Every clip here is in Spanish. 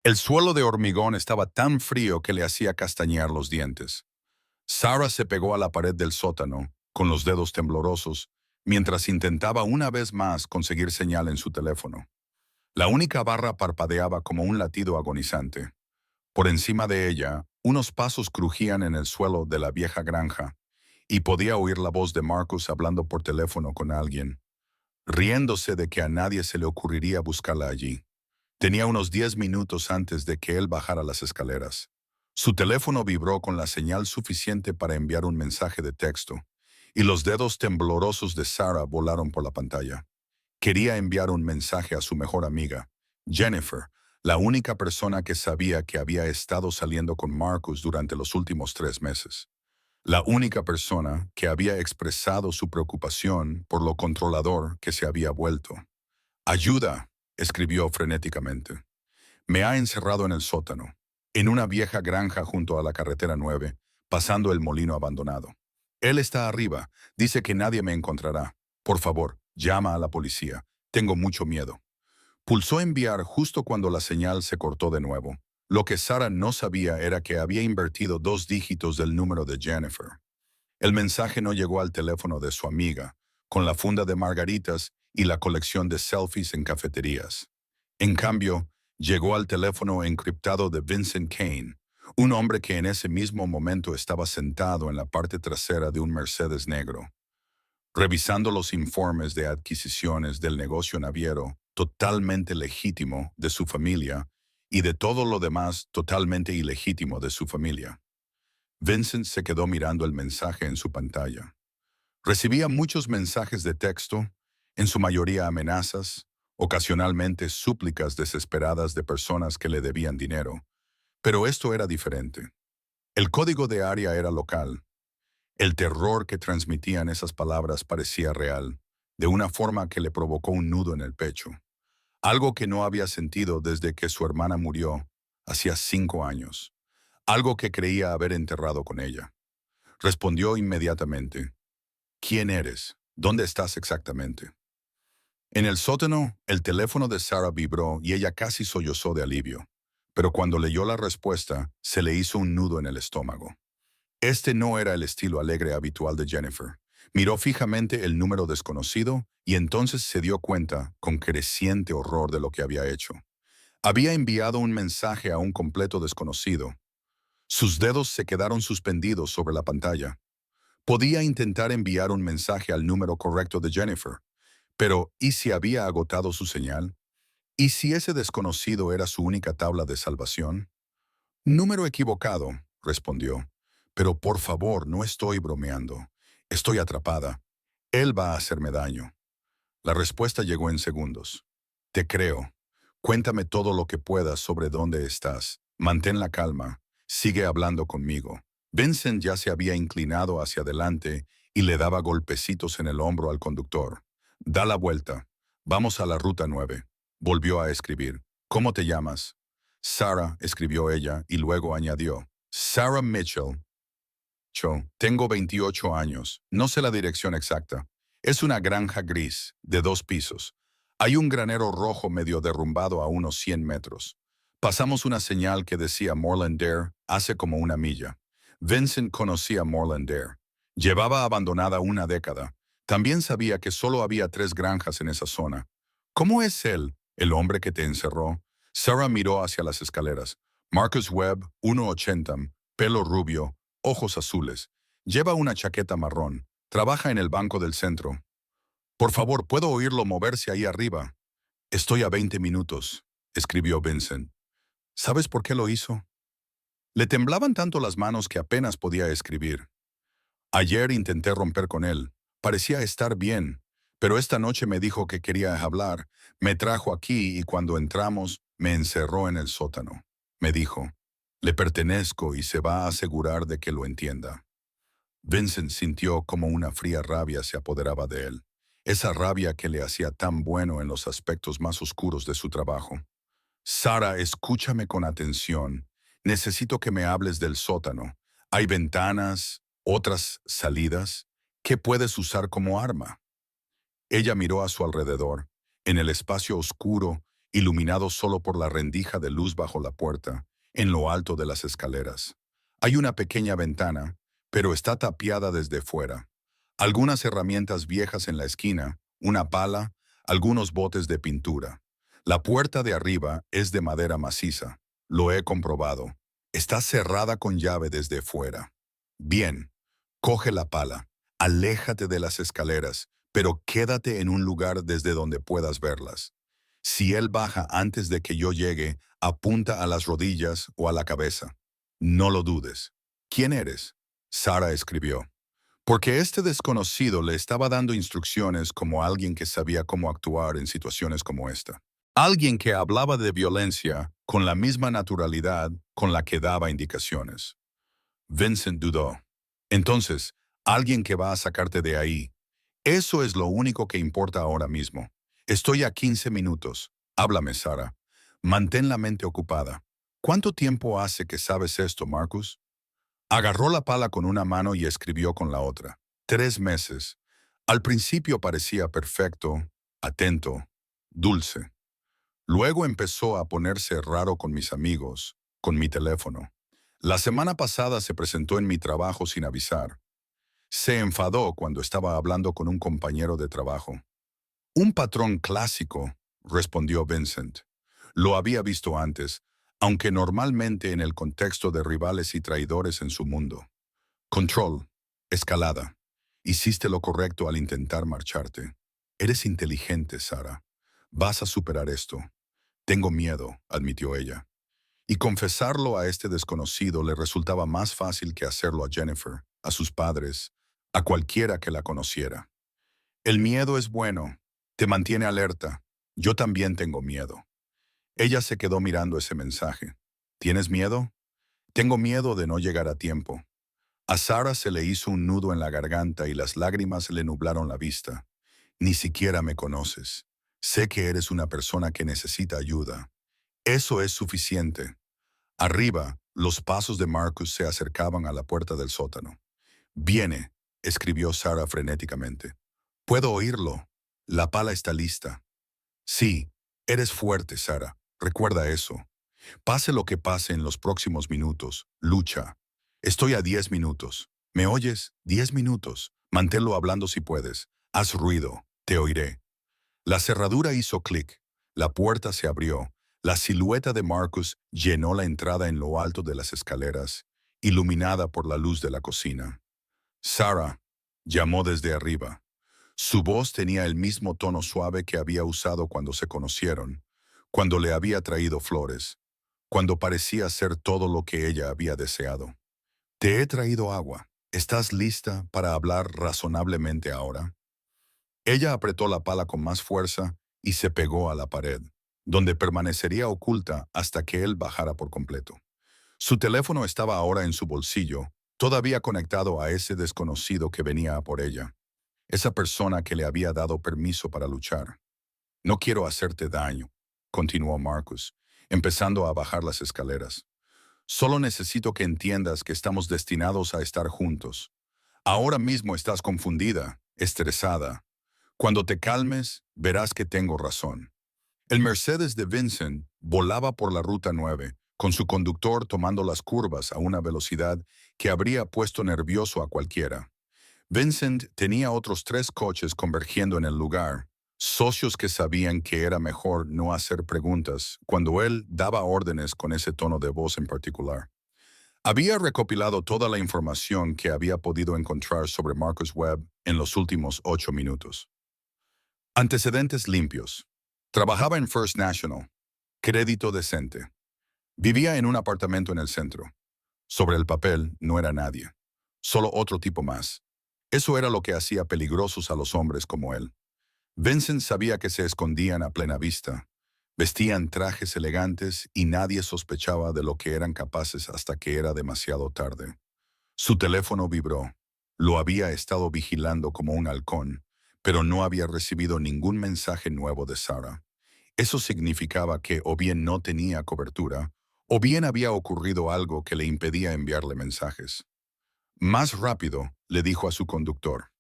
El suelo de hormigón estaba tan frío que le hacía castañear los dientes. Sarah se pegó a la pared del sótano, con los dedos temblorosos, mientras intentaba una vez más conseguir señal en su teléfono. La única barra parpadeaba como un latido agonizante. Por encima de ella, unos pasos crujían en el suelo de la vieja granja, y podía oír la voz de Marcus hablando por teléfono con alguien, riéndose de que a nadie se le ocurriría buscarla allí. Tenía unos 10 minutos antes de que él bajara las escaleras. Su teléfono vibró con la señal suficiente para enviar un mensaje de texto, y los dedos temblorosos de Sarah volaron por la pantalla. Quería enviar un mensaje a su mejor amiga, Jennifer, la única persona que sabía que había estado saliendo con Marcus durante los últimos 3 meses. La única persona que había expresado su preocupación por lo controlador que se había vuelto. «Ayuda», escribió frenéticamente. «Me ha encerrado en el sótano, en una vieja granja junto a la carretera 9, pasando el molino abandonado. Él está arriba, dice que nadie me encontrará. Por favor, llama a la policía. Tengo mucho miedo». Pulsó enviar justo cuando la señal se cortó de nuevo. Lo que Sarah no sabía era que había invertido 2 dígitos del número de Jennifer. El mensaje no llegó al teléfono de su amiga, con la funda de margaritas y la colección de selfies en cafeterías. En cambio, llegó al teléfono encriptado de Vincent Kane, un hombre que en ese mismo momento estaba sentado en la parte trasera de un Mercedes negro, revisando los informes de adquisiciones del negocio naviero totalmente legítimo de su familia y de todo lo demás totalmente ilegítimo de su familia. Vincent se quedó mirando el mensaje en su pantalla. Recibía muchos mensajes de texto, en su mayoría amenazas, ocasionalmente súplicas desesperadas de personas que le debían dinero. Pero esto era diferente. El código de área era local. El terror que transmitían esas palabras parecía real, de una forma que le provocó un nudo en el pecho. Algo que no había sentido desde que su hermana murió, hacía 5 años. Algo que creía haber enterrado con ella. Respondió inmediatamente. «¿Quién eres? ¿Dónde estás exactamente?». En el sótano, el teléfono de Sarah vibró y ella casi sollozó de alivio. Pero cuando leyó la respuesta, se le hizo un nudo en el estómago. Este no era el estilo alegre habitual de Jennifer. Miró fijamente el número desconocido y entonces se dio cuenta, con creciente horror, de lo que había hecho. Había enviado un mensaje a un completo desconocido. Sus dedos se quedaron suspendidos sobre la pantalla. Podía intentar enviar un mensaje al número correcto de Jennifer, pero ¿y si había agotado su señal? ¿Y si ese desconocido era su única tabla de salvación? «Número equivocado», respondió. «Pero por favor, no estoy bromeando. Estoy atrapada. Él va a hacerme daño». La respuesta llegó en segundos. «Te creo. Cuéntame todo lo que puedas sobre dónde estás. Mantén la calma. Sigue hablando conmigo». Vincent ya se había inclinado hacia adelante y le daba golpecitos en el hombro al conductor. «Da la vuelta. Vamos a la ruta 9». Volvió a escribir. «¿Cómo te llamas?». «Sarah», escribió ella, y luego añadió. «Sarah Mitchell. Tengo 28 años. No sé la dirección exacta. Es una granja gris, de 2 pisos. Hay un granero rojo medio derrumbado a unos 100 metros. Pasamos una señal que decía Moreland Dare hace como una milla». Vincent conocía Moreland Dare. Llevaba abandonada una década. También sabía que solo había 3 granjas en esa zona. «¿Cómo es él, el hombre que te encerró?». Sarah miró hacia las escaleras. «Marcus Webb, 1,80, pelo rubio, ojos azules. Lleva una chaqueta marrón. Trabaja en el banco del centro». «Por favor, ¿puedo oírlo moverse ahí arriba?». «Estoy a 20 minutos», escribió Vincent. ¿Sabes por qué lo hizo? Le temblaban tanto las manos que apenas podía escribir. «Ayer intenté romper con él. Parecía estar bien. Pero esta noche me dijo que quería hablar. Me trajo aquí y cuando entramos me encerró en el sótano. Me dijo, le pertenezco y se va a asegurar de que lo entienda». Vincent sintió como una fría rabia se apoderaba de él. Esa rabia que le hacía tan bueno en los aspectos más oscuros de su trabajo. «Sarah, escúchame con atención. Necesito que me hables del sótano. ¿Hay ventanas, otras salidas? ¿Qué puedes usar como arma?». Ella miró a su alrededor. En el espacio oscuro, iluminado solo por la rendija de luz bajo la puerta, en lo alto de las escaleras. Hay una pequeña ventana, pero está tapiada desde fuera. Algunas herramientas viejas en la esquina, una pala, algunos botes de pintura. La puerta de arriba es de madera maciza. Lo he comprobado. Está cerrada con llave desde fuera. Bien, coge la pala, aléjate de las escaleras, pero quédate en un lugar desde donde puedas verlas. Si él baja antes de que yo llegue, apunta a las rodillas o a la cabeza. No lo dudes. ¿Quién eres? Sara escribió. Porque este desconocido le estaba dando instrucciones como alguien que sabía cómo actuar en situaciones como esta. Alguien que hablaba de violencia con la misma naturalidad con la que daba indicaciones. Vincent dudó. Entonces, alguien que va a sacarte de ahí. Eso es lo único que importa ahora mismo. Estoy a 15 minutos. Háblame, Sara. Mantén la mente ocupada. ¿Cuánto tiempo hace que sabes esto, Marcus? Agarró la pala con una mano y escribió con la otra. 3 meses. Al principio parecía perfecto, atento, dulce. Luego empezó a ponerse raro con mis amigos, con mi teléfono. La semana pasada se presentó en mi trabajo sin avisar. Se enfadó cuando estaba hablando con un compañero de trabajo. Un patrón clásico, respondió Vincent. Lo había visto antes, aunque normalmente en el contexto de rivales y traidores en su mundo. Control, escalada. Hiciste lo correcto al intentar marcharte. Eres inteligente, Sara. Vas a superar esto. Tengo miedo, admitió ella. Y confesarlo a este desconocido le resultaba más fácil que hacerlo a Jennifer, a sus padres, a cualquiera que la conociera. El miedo es bueno, te mantiene alerta. Yo también tengo miedo. Ella se quedó mirando ese mensaje. ¿Tienes miedo? Tengo miedo de no llegar a tiempo. A Sara se le hizo un nudo en la garganta y las lágrimas le nublaron la vista. Ni siquiera me conoces. Sé que eres una persona que necesita ayuda. Eso es suficiente. Arriba, los pasos de Marcus se acercaban a la puerta del sótano. Viene, escribió Sara frenéticamente. Puedo oírlo. La pala está lista. Sí, eres fuerte, Sara. Recuerda eso. Pase lo que pase en los próximos minutos, lucha. Estoy a 10 minutos. ¿Me oyes? 10 minutos. Manténlo hablando si puedes. Haz ruido. Te oiré. La cerradura hizo clic. La puerta se abrió. La silueta de Marcus llenó la entrada en lo alto de las escaleras, iluminada por la luz de la cocina. Sara, llamó desde arriba. Su voz tenía el mismo tono suave que había usado cuando se conocieron, cuando le había traído flores, cuando parecía ser todo lo que ella había deseado. Te he traído agua. ¿Estás lista para hablar razonablemente ahora? Ella apretó la pala con más fuerza y se pegó a la pared, donde permanecería oculta hasta que él bajara por completo. Su teléfono estaba ahora en su bolsillo, todavía conectado a ese desconocido que venía a por ella, esa persona que le había dado permiso para luchar. No quiero hacerte daño, continuó Marcus, empezando a bajar las escaleras. Solo necesito que entiendas que estamos destinados a estar juntos. Ahora mismo estás confundida, estresada. Cuando te calmes, verás que tengo razón. El Mercedes de Vincent volaba por la Ruta 9, con su conductor tomando las curvas a una velocidad que habría puesto nervioso a cualquiera. Vincent tenía otros 3 coches convergiendo en el lugar, socios que sabían que era mejor no hacer preguntas cuando él daba órdenes con ese tono de voz en particular. Había recopilado toda la información que había podido encontrar sobre Marcus Webb en los últimos 8 minutos. Antecedentes limpios. Trabajaba en First National. Crédito decente. Vivía en un apartamento en el centro. Sobre el papel no era nadie. Solo otro tipo más. Eso era lo que hacía peligrosos a los hombres como él. Vincent sabía que se escondían a plena vista. Vestían trajes elegantes y nadie sospechaba de lo que eran capaces hasta que era demasiado tarde. Su teléfono vibró. Lo había estado vigilando como un halcón, pero no había recibido ningún mensaje nuevo de Sara. Eso significaba que o bien no tenía cobertura, o bien había ocurrido algo que le impedía enviarle mensajes. Más rápido, le dijo a su conductor.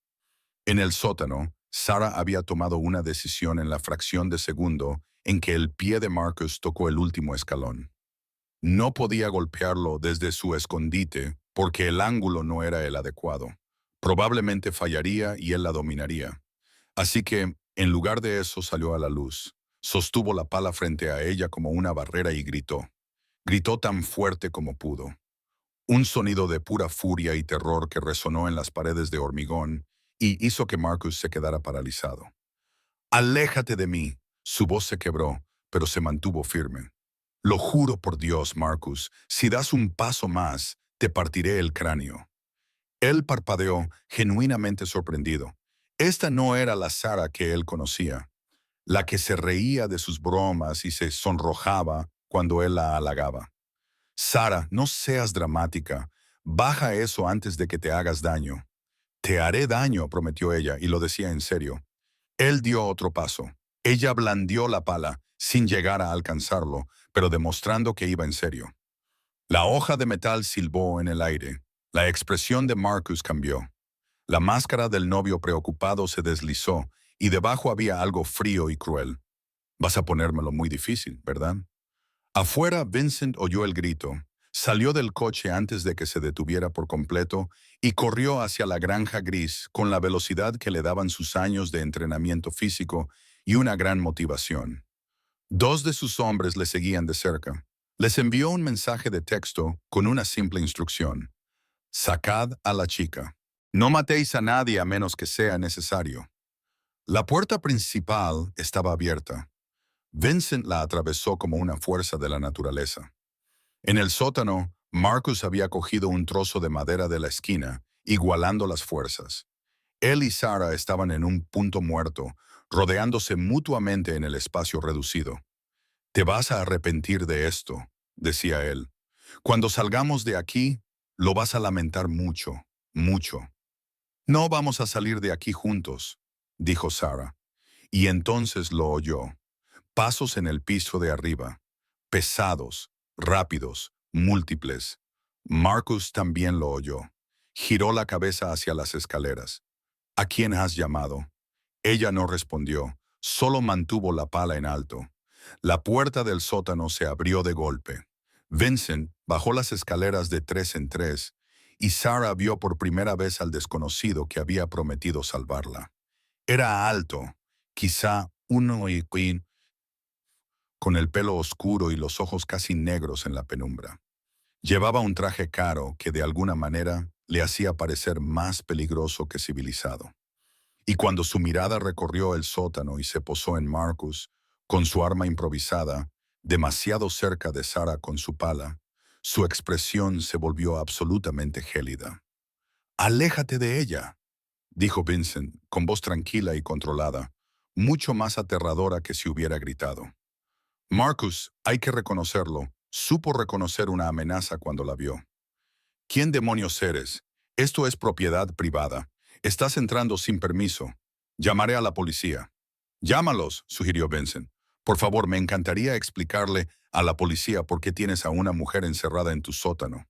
En el sótano, Sara había tomado una decisión en la fracción de segundo en que el pie de Marcus tocó el último escalón. No podía golpearlo desde su escondite porque el ángulo no era el adecuado. Probablemente fallaría y él la dominaría. Así que, en lugar de eso, salió a la luz. Sostuvo la pala frente a ella como una barrera y gritó. Gritó tan fuerte como pudo. Un sonido de pura furia y terror que resonó en las paredes de hormigón y hizo que Marcus se quedara paralizado. «¡Aléjate de mí!». Su voz se quebró, pero se mantuvo firme. «Lo juro por Dios, Marcus, si das un paso más, te partiré el cráneo». Él parpadeó, genuinamente sorprendido. Esta no era la Sarah que él conocía, la que se reía de sus bromas y se sonrojaba cuando él la halagaba. «Sarah, no seas dramática. Baja eso antes de que te hagas daño». «Te haré daño», prometió ella, y lo decía en serio. Él dio otro paso. Ella blandió la pala, sin llegar a alcanzarlo, pero demostrando que iba en serio. La hoja de metal silbó en el aire. La expresión de Marcus cambió. La máscara del novio preocupado se deslizó, y debajo había algo frío y cruel. «Vas a ponérmelo muy difícil, ¿verdad?». Afuera, Vincent oyó el grito. Salió del coche antes de que se detuviera por completo y corrió hacia la granja gris con la velocidad que le daban sus años de entrenamiento físico y una gran motivación. Dos de sus hombres le seguían de cerca. Les envió un mensaje de texto con una simple instrucción. «Sacad a la chica. No matéis a nadie a menos que sea necesario». La puerta principal estaba abierta. Vincent la atravesó como una fuerza de la naturaleza. En el sótano, Marcus había cogido un trozo de madera de la esquina, igualando las fuerzas. Él y Sarah estaban en un punto muerto, rodeándose mutuamente en el espacio reducido. «Te vas a arrepentir de esto», decía él. «Cuando salgamos de aquí, lo vas a lamentar mucho, mucho». «No vamos a salir de aquí juntos», dijo Sarah. Y entonces lo oyó. Pasos en el piso de arriba. Pesados, rápidos, múltiples. Marcus también lo oyó. Giró la cabeza hacia las escaleras. «¿A quién has llamado?». Ella no respondió, solo mantuvo la pala en alto. La puerta del sótano se abrió de golpe. Vincent bajó las escaleras de 3 en 3 y Sarah vio por primera vez al desconocido que había prometido salvarla. Era alto, quizá queen, con el pelo oscuro y los ojos casi negros en la penumbra. Llevaba un traje caro que de alguna manera le hacía parecer más peligroso que civilizado. Y cuando su mirada recorrió el sótano y se posó en Marcus, con su arma improvisada, demasiado cerca de Sarah con su pala, su expresión se volvió absolutamente gélida. «Aléjate de ella», dijo Vincent, con voz tranquila y controlada, mucho más aterradora que si hubiera gritado. Marcus, hay que reconocerlo, supo reconocer una amenaza cuando la vio. «¿Quién demonios eres? Esto es propiedad privada. Estás entrando sin permiso. Llamaré a la policía». «Llámalos», sugirió Vincent. «Por favor, me encantaría explicarle a la policía por qué tienes a una mujer encerrada en tu sótano».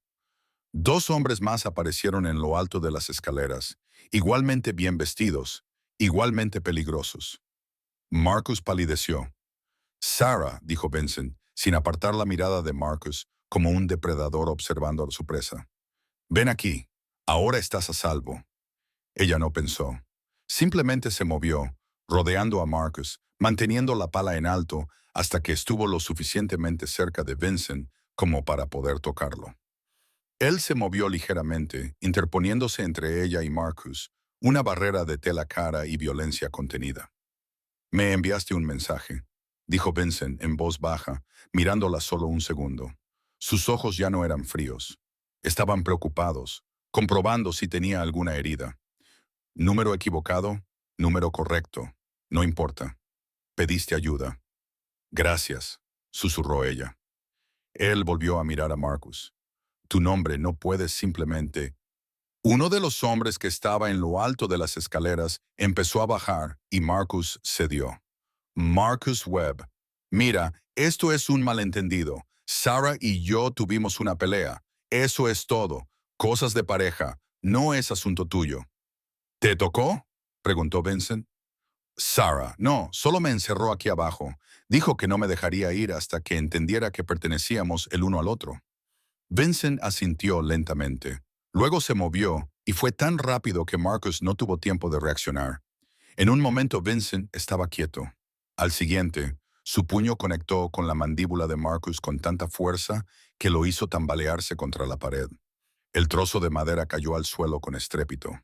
Dos hombres más aparecieron en lo alto de las escaleras, igualmente bien vestidos, igualmente peligrosos. Marcus palideció. «Sarah», dijo Vincent, sin apartar la mirada de Marcus, como un depredador observando a su presa. «Ven aquí. Ahora estás a salvo». Ella no pensó. Simplemente se movió, rodeando a Marcus, manteniendo la pala en alto hasta que estuvo lo suficientemente cerca de Vincent como para poder tocarlo. Él se movió ligeramente, interponiéndose entre ella y Marcus, una barrera de tela cara y violencia contenida. «Me enviaste un mensaje», dijo Vincent en voz baja, mirándola solo un segundo. Sus ojos ya no eran fríos. Estaban preocupados, comprobando si tenía alguna herida. «Número equivocado, número correcto. No importa. Pediste ayuda». «Gracias», susurró ella. Él volvió a mirar a Marcus. «Tu nombre no puedes simplemente...». Uno de los hombres que estaba en lo alto de las escaleras empezó a bajar y Marcus cedió. «Marcus Webb. Mira, esto es un malentendido. Sarah y yo tuvimos una pelea. Eso es todo. Cosas de pareja. No es asunto tuyo». «¿Te tocó?», preguntó Vincent. Sarah, no, solo me encerró aquí abajo. Dijo que no me dejaría ir hasta que entendiera que pertenecíamos el uno al otro. Vincent asintió lentamente. Luego se movió y fue tan rápido que Marcus no tuvo tiempo de reaccionar. En un momento Vincent estaba quieto. Al siguiente, su puño conectó con la mandíbula de Marcus con tanta fuerza que lo hizo tambalearse contra la pared. El trozo de madera cayó al suelo con estrépito.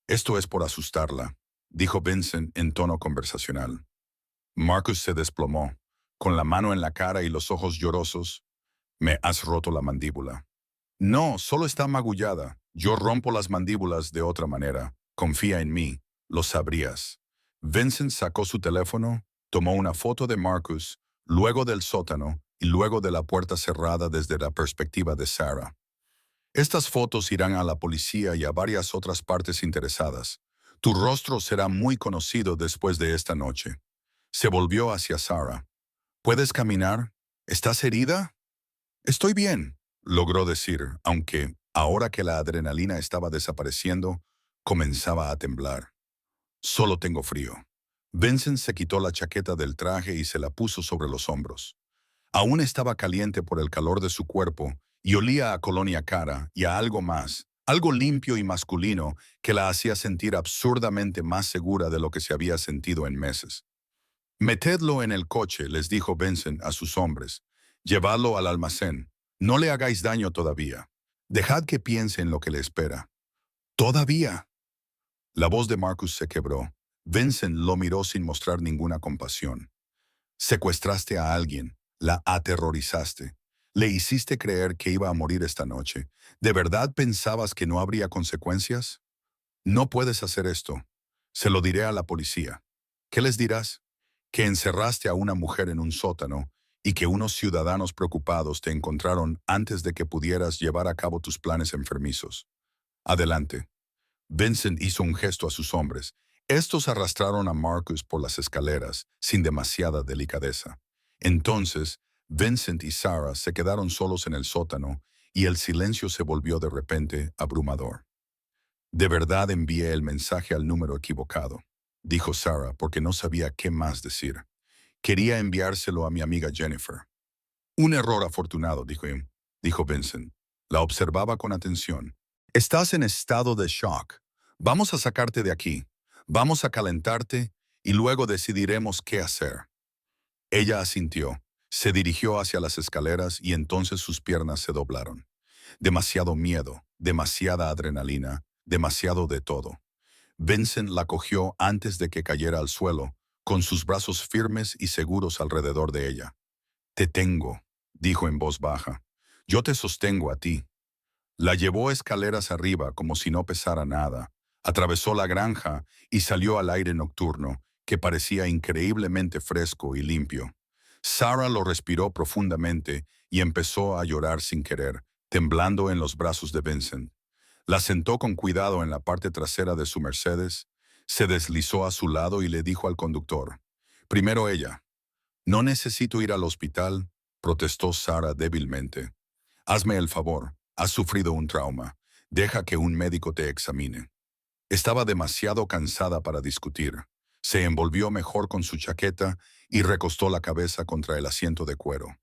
Esto es por asustarla, dijo Vincent en tono conversacional. Marcus se desplomó, con la mano en la cara y los ojos llorosos. Me has roto la mandíbula. No, solo está magullada. Yo rompo las mandíbulas de otra manera. Confía en mí. Lo sabrías. Vincent sacó su teléfono, tomó una foto de Marcus, luego del sótano y luego de la puerta cerrada desde la perspectiva de Sarah. Estas fotos irán a la policía y a varias otras partes interesadas. Tu rostro será muy conocido después de esta noche. Se volvió hacia Sarah. ¿Puedes caminar? ¿Estás herida? Estoy bien, logró decir, aunque, ahora que la adrenalina estaba desapareciendo, comenzaba a temblar. Solo tengo frío. Vincent se quitó la chaqueta del traje y se la puso sobre los hombros. Aún estaba caliente por el calor de su cuerpo y olía a colonia cara y a algo más, algo limpio y masculino que la hacía sentir absurdamente más segura de lo que se había sentido en meses. Metedlo en el coche, les dijo Vincent a sus hombres. Llevadlo al almacén. No le hagáis daño todavía. Dejad que piense en lo que le espera. ¿Todavía? La voz de Marcus se quebró. Vincent lo miró sin mostrar ninguna compasión. Secuestraste a alguien, la aterrorizaste, le hiciste creer que iba a morir esta noche. ¿De verdad pensabas que no habría consecuencias? No puedes hacer esto. Se lo diré a la policía. ¿Qué les dirás? Que encerraste a una mujer en un sótano y que unos ciudadanos preocupados te encontraron antes de que pudieras llevar a cabo tus planes enfermizos. Adelante. Vincent hizo un gesto a sus hombres. Estos arrastraron a Marcus por las escaleras, sin demasiada delicadeza. Entonces, Vincent y Sarah se quedaron solos en el sótano y el silencio se volvió de repente abrumador. De verdad envié el mensaje al número equivocado, dijo Sarah porque no sabía qué más decir. Quería enviárselo a mi amiga Jennifer. Un error afortunado, dijo Vincent. La observaba con atención. Estás en estado de shock. Vamos a sacarte de aquí. Vamos a calentarte y luego decidiremos qué hacer. Ella asintió. Se dirigió hacia las escaleras y entonces sus piernas se doblaron. Demasiado miedo, demasiada adrenalina, demasiado de todo. Vincent la cogió antes de que cayera al suelo, con sus brazos firmes y seguros alrededor de ella. Te tengo, dijo en voz baja. Yo te sostengo a ti. La llevó escaleras arriba como si no pesara nada. Atravesó la granja y salió al aire nocturno, que parecía increíblemente fresco y limpio. Sarah lo respiró profundamente y empezó a llorar sin querer, temblando en los brazos de Vincent. La sentó con cuidado en la parte trasera de su Mercedes, se deslizó a su lado y le dijo al conductor. Primero ella. No necesito ir al hospital, protestó Sarah débilmente. Hazme el favor, has sufrido un trauma. Deja que un médico te examine. Estaba demasiado cansada para discutir. Se envolvió mejor con su chaqueta y recostó la cabeza contra el asiento de cuero.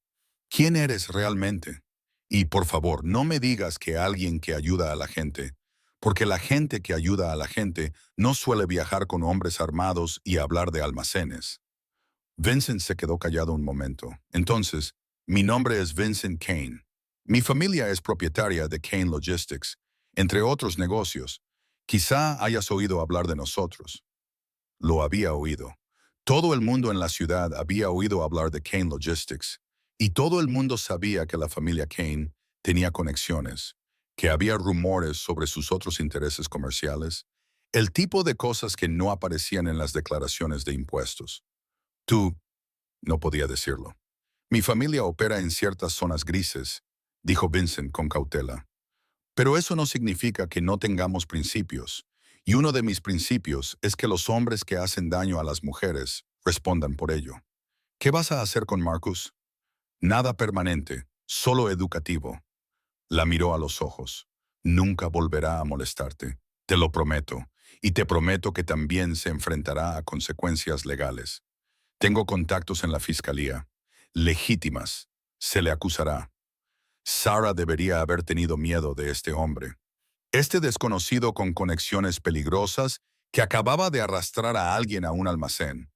¿Quién eres realmente? Y por favor, no me digas que alguien que ayuda a la gente, porque la gente que ayuda a la gente no suele viajar con hombres armados y hablar de almacenes. Vincent se quedó callado un momento. Entonces, mi nombre es Vincent Kane. Mi familia es propietaria de Kane Logistics, entre otros negocios. Quizá hayas oído hablar de nosotros. Lo había oído. Todo el mundo en la ciudad había oído hablar de Kane Logistics, y todo el mundo sabía que la familia Kane tenía conexiones, que había rumores sobre sus otros intereses comerciales, el tipo de cosas que no aparecían en las declaraciones de impuestos. Tú, no podía decirlo. Mi familia opera en ciertas zonas grises, dijo Vincent con cautela. Pero eso no significa que no tengamos principios, y uno de mis principios es que los hombres que hacen daño a las mujeres respondan por ello. ¿Qué vas a hacer con Marcus? Nada permanente, solo educativo. La miró a los ojos. Nunca volverá a molestarte, te lo prometo, y te prometo que también se enfrentará a consecuencias legales. Tengo contactos en la fiscalía. Legítimas. Se le acusará. Sarah debería haber tenido miedo de este hombre. Este desconocido con conexiones peligrosas que acababa de arrastrar a alguien a un almacén.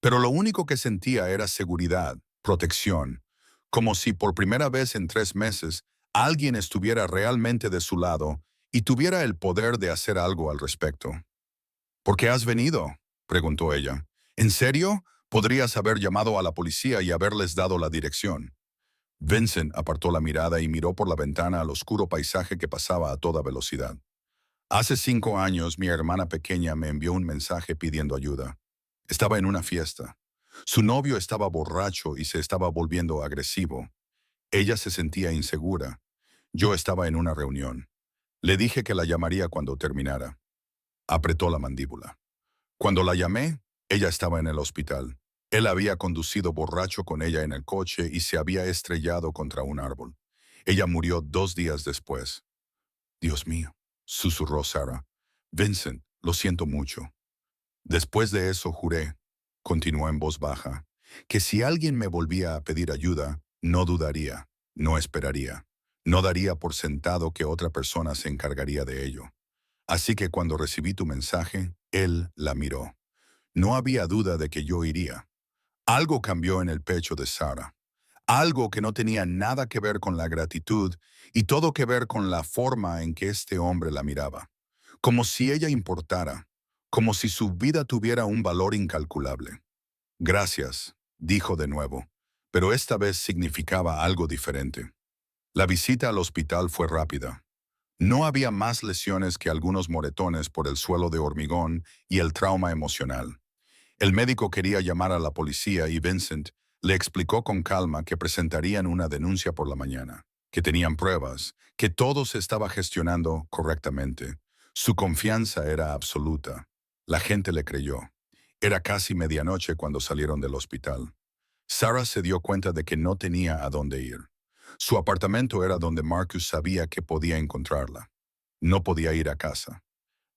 Pero lo único que sentía era seguridad, protección, como si por primera vez en 3 meses alguien estuviera realmente de su lado y tuviera el poder de hacer algo al respecto. ¿Por qué has venido?, preguntó ella. ¿En serio? Podrías haber llamado a la policía y haberles dado la dirección. Vincent apartó la mirada y miró por la ventana al oscuro paisaje que pasaba a toda velocidad. Hace 5 años mi hermana pequeña me envió un mensaje pidiendo ayuda. Estaba en una fiesta. Su novio estaba borracho y se estaba volviendo agresivo. Ella se sentía insegura. Yo estaba en una reunión. Le dije que la llamaría cuando terminara. Apretó la mandíbula. Cuando la llamé, ella estaba en el hospital. Él había conducido borracho con ella en el coche y se había estrellado contra un árbol. Ella murió 2 días después. Dios mío, susurró Sarah. Vincent, lo siento mucho. Después de eso juré, continuó en voz baja, que si alguien me volvía a pedir ayuda, no dudaría, no esperaría, no daría por sentado que otra persona se encargaría de ello. Así que cuando recibí tu mensaje, él la miró. No había duda de que yo iría. Algo cambió en el pecho de Sarah. Algo que no tenía nada que ver con la gratitud y todo que ver con la forma en que este hombre la miraba. Como si ella importara, como si su vida tuviera un valor incalculable. Gracias, dijo de nuevo, pero esta vez significaba algo diferente. La visita al hospital fue rápida. No había más lesiones que algunos moretones por el suelo de hormigón y el trauma emocional. El médico quería llamar a la policía y Vincent le explicó con calma que presentarían una denuncia por la mañana, que tenían pruebas, que todo se estaba gestionando correctamente. Su confianza era absoluta. La gente le creyó. Era casi medianoche cuando salieron del hospital. Sarah se dio cuenta de que no tenía a dónde ir. Su apartamento era donde Marcus sabía que podía encontrarla. No podía ir a casa.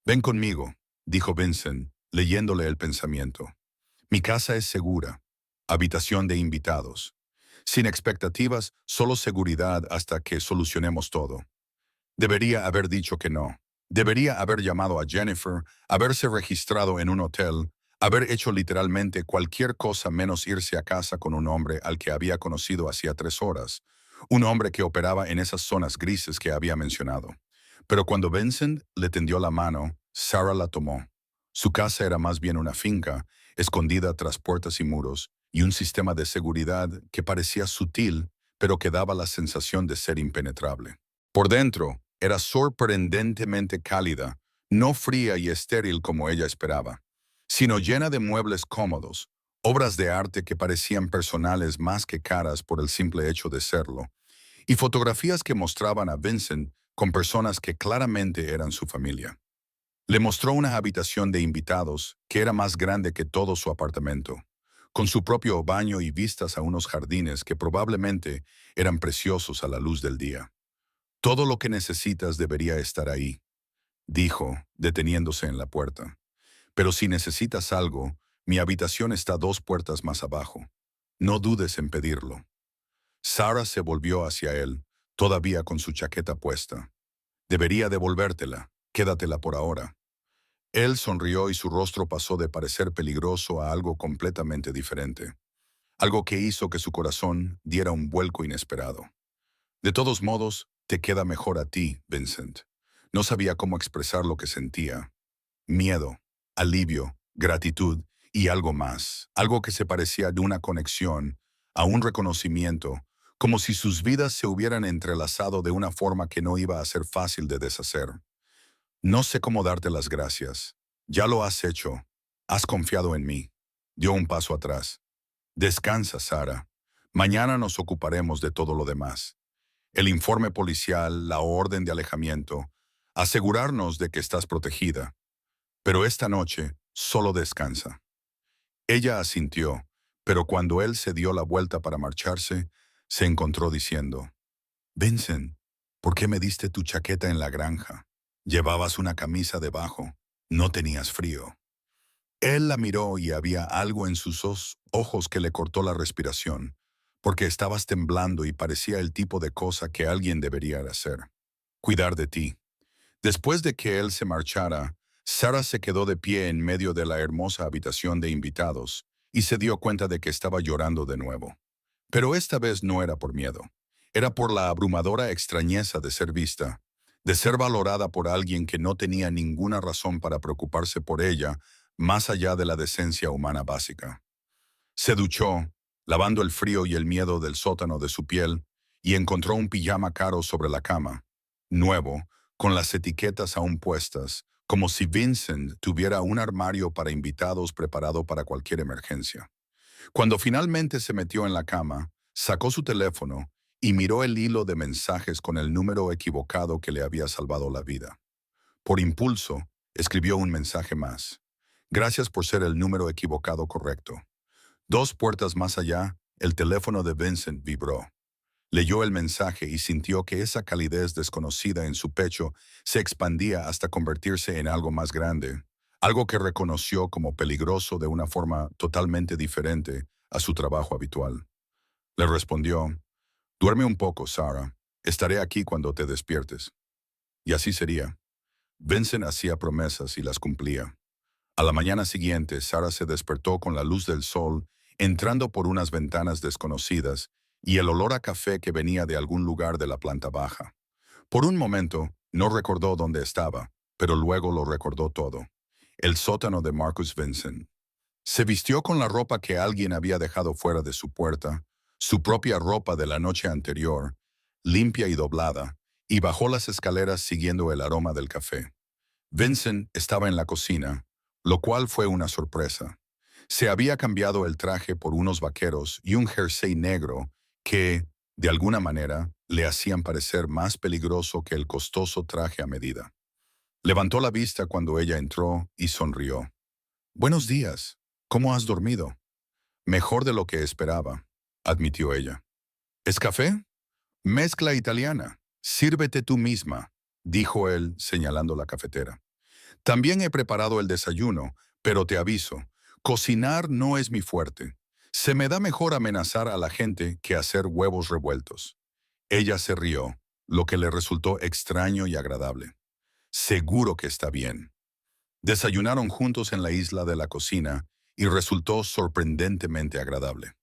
Ven conmigo, dijo Vincent, leyéndole el pensamiento. Mi casa es segura. Habitación de invitados. Sin expectativas, solo seguridad hasta que solucionemos todo. Debería haber dicho que no. Debería haber llamado a Jennifer, haberse registrado en un hotel, haber hecho literalmente cualquier cosa menos irse a casa con un hombre al que había conocido hacía 3 horas. Un hombre que operaba en esas zonas grises que había mencionado. Pero cuando Vincent le tendió la mano, Sarah la tomó. Su casa era más bien una finca, escondida tras puertas y muros, y un sistema de seguridad que parecía sutil, pero que daba la sensación de ser impenetrable. Por dentro, era sorprendentemente cálida, no fría y estéril como ella esperaba, sino llena de muebles cómodos, obras de arte que parecían personales más que caras por el simple hecho de serlo, y fotografías que mostraban a Vincent con personas que claramente eran su familia. Le mostró una habitación de invitados que era más grande que todo su apartamento, con su propio baño y vistas a unos jardines que probablemente eran preciosos a la luz del día. Todo lo que necesitas debería estar ahí, dijo, deteniéndose en la puerta. Pero si necesitas algo, mi habitación está 2 puertas más abajo. No dudes en pedirlo. Sarah se volvió hacia él, todavía con su chaqueta puesta. Debería devolvértela. Quédatela por ahora. Él sonrió y su rostro pasó de parecer peligroso a algo completamente diferente. Algo que hizo que su corazón diera un vuelco inesperado. De todos modos, te queda mejor a ti, Vincent. No sabía cómo expresar lo que sentía. Miedo, alivio, gratitud y algo más. Algo que se parecía de una conexión, a un reconocimiento, como si sus vidas se hubieran entrelazado de una forma que no iba a ser fácil de deshacer. No sé cómo darte las gracias. Ya lo has hecho. Has confiado en mí. Dio un paso atrás. Descansa, Sarah. Mañana nos ocuparemos de todo lo demás. El informe policial, la orden de alejamiento, asegurarnos de que estás protegida. Pero esta noche solo descansa. Ella asintió, pero cuando él se dio la vuelta para marcharse, se encontró diciendo, Vincent, ¿por qué me diste tu chaqueta en la granja? Llevabas una camisa debajo. No tenías frío. Él la miró y había algo en sus ojos que le cortó la respiración, porque estabas temblando y parecía el tipo de cosa que alguien debería hacer. Cuidar de ti. Después de que él se marchara, Sarah se quedó de pie en medio de la hermosa habitación de invitados y se dio cuenta de que estaba llorando de nuevo. Pero esta vez no era por miedo. Era por la abrumadora extrañeza de ser vista, de ser valorada por alguien que no tenía ninguna razón para preocuparse por ella, más allá de la decencia humana básica. Se duchó, lavando el frío y el miedo del sótano de su piel, y encontró un pijama caro sobre la cama, nuevo, con las etiquetas aún puestas, como si Vincent tuviera un armario para invitados preparado para cualquier emergencia. Cuando finalmente se metió en la cama, sacó su teléfono y miró el hilo de mensajes con el número equivocado que le había salvado la vida. Por impulso, escribió un mensaje más. Gracias por ser el número equivocado correcto. 2 puertas más allá, el teléfono de Vincent vibró. Leyó el mensaje y sintió que esa calidez desconocida en su pecho se expandía hasta convertirse en algo más grande, algo que reconoció como peligroso de una forma totalmente diferente a su trabajo habitual. Le respondió, duerme un poco, Sarah. Estaré aquí cuando te despiertes. Y así sería. Vincent hacía promesas y las cumplía. A la mañana siguiente, Sarah se despertó con la luz del sol, entrando por unas ventanas desconocidas, y el olor a café que venía de algún lugar de la planta baja. Por un momento, no recordó dónde estaba, pero luego lo recordó todo. El sótano de Marcus Vincent. Se vistió con la ropa que alguien había dejado fuera de su puerta, su propia ropa de la noche anterior, limpia y doblada, y bajó las escaleras siguiendo el aroma del café. Vincent estaba en la cocina, lo cual fue una sorpresa. Se había cambiado el traje por unos vaqueros y un jersey negro que, de alguna manera, le hacían parecer más peligroso que el costoso traje a medida. Levantó la vista cuando ella entró y sonrió. Buenos días. ¿Cómo has dormido? Mejor de lo que esperaba, admitió ella. ¿Es café? Mezcla italiana. Sírvete tú misma, dijo él, señalando la cafetera. También he preparado el desayuno, pero te aviso, cocinar no es mi fuerte. Se me da mejor amenazar a la gente que hacer huevos revueltos. Ella se rió, lo que le resultó extraño y agradable. Seguro que está bien. Desayunaron juntos en la isla de la cocina y resultó sorprendentemente agradable.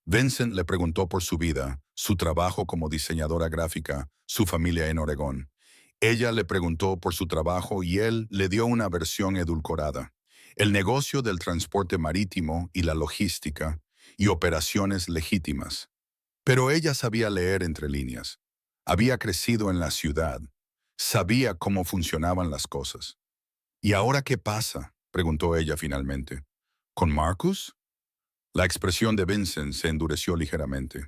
Vincent le preguntó por su vida, su trabajo como diseñadora gráfica, su familia en Oregón. Ella le preguntó por su trabajo y él le dio una versión edulcorada. El negocio del transporte marítimo y la logística y operaciones legítimas. Pero ella sabía leer entre líneas. Había crecido en la ciudad. Sabía cómo funcionaban las cosas. ¿Y ahora qué pasa?, preguntó ella finalmente. ¿Con Marcus? La expresión de Vincent se endureció ligeramente.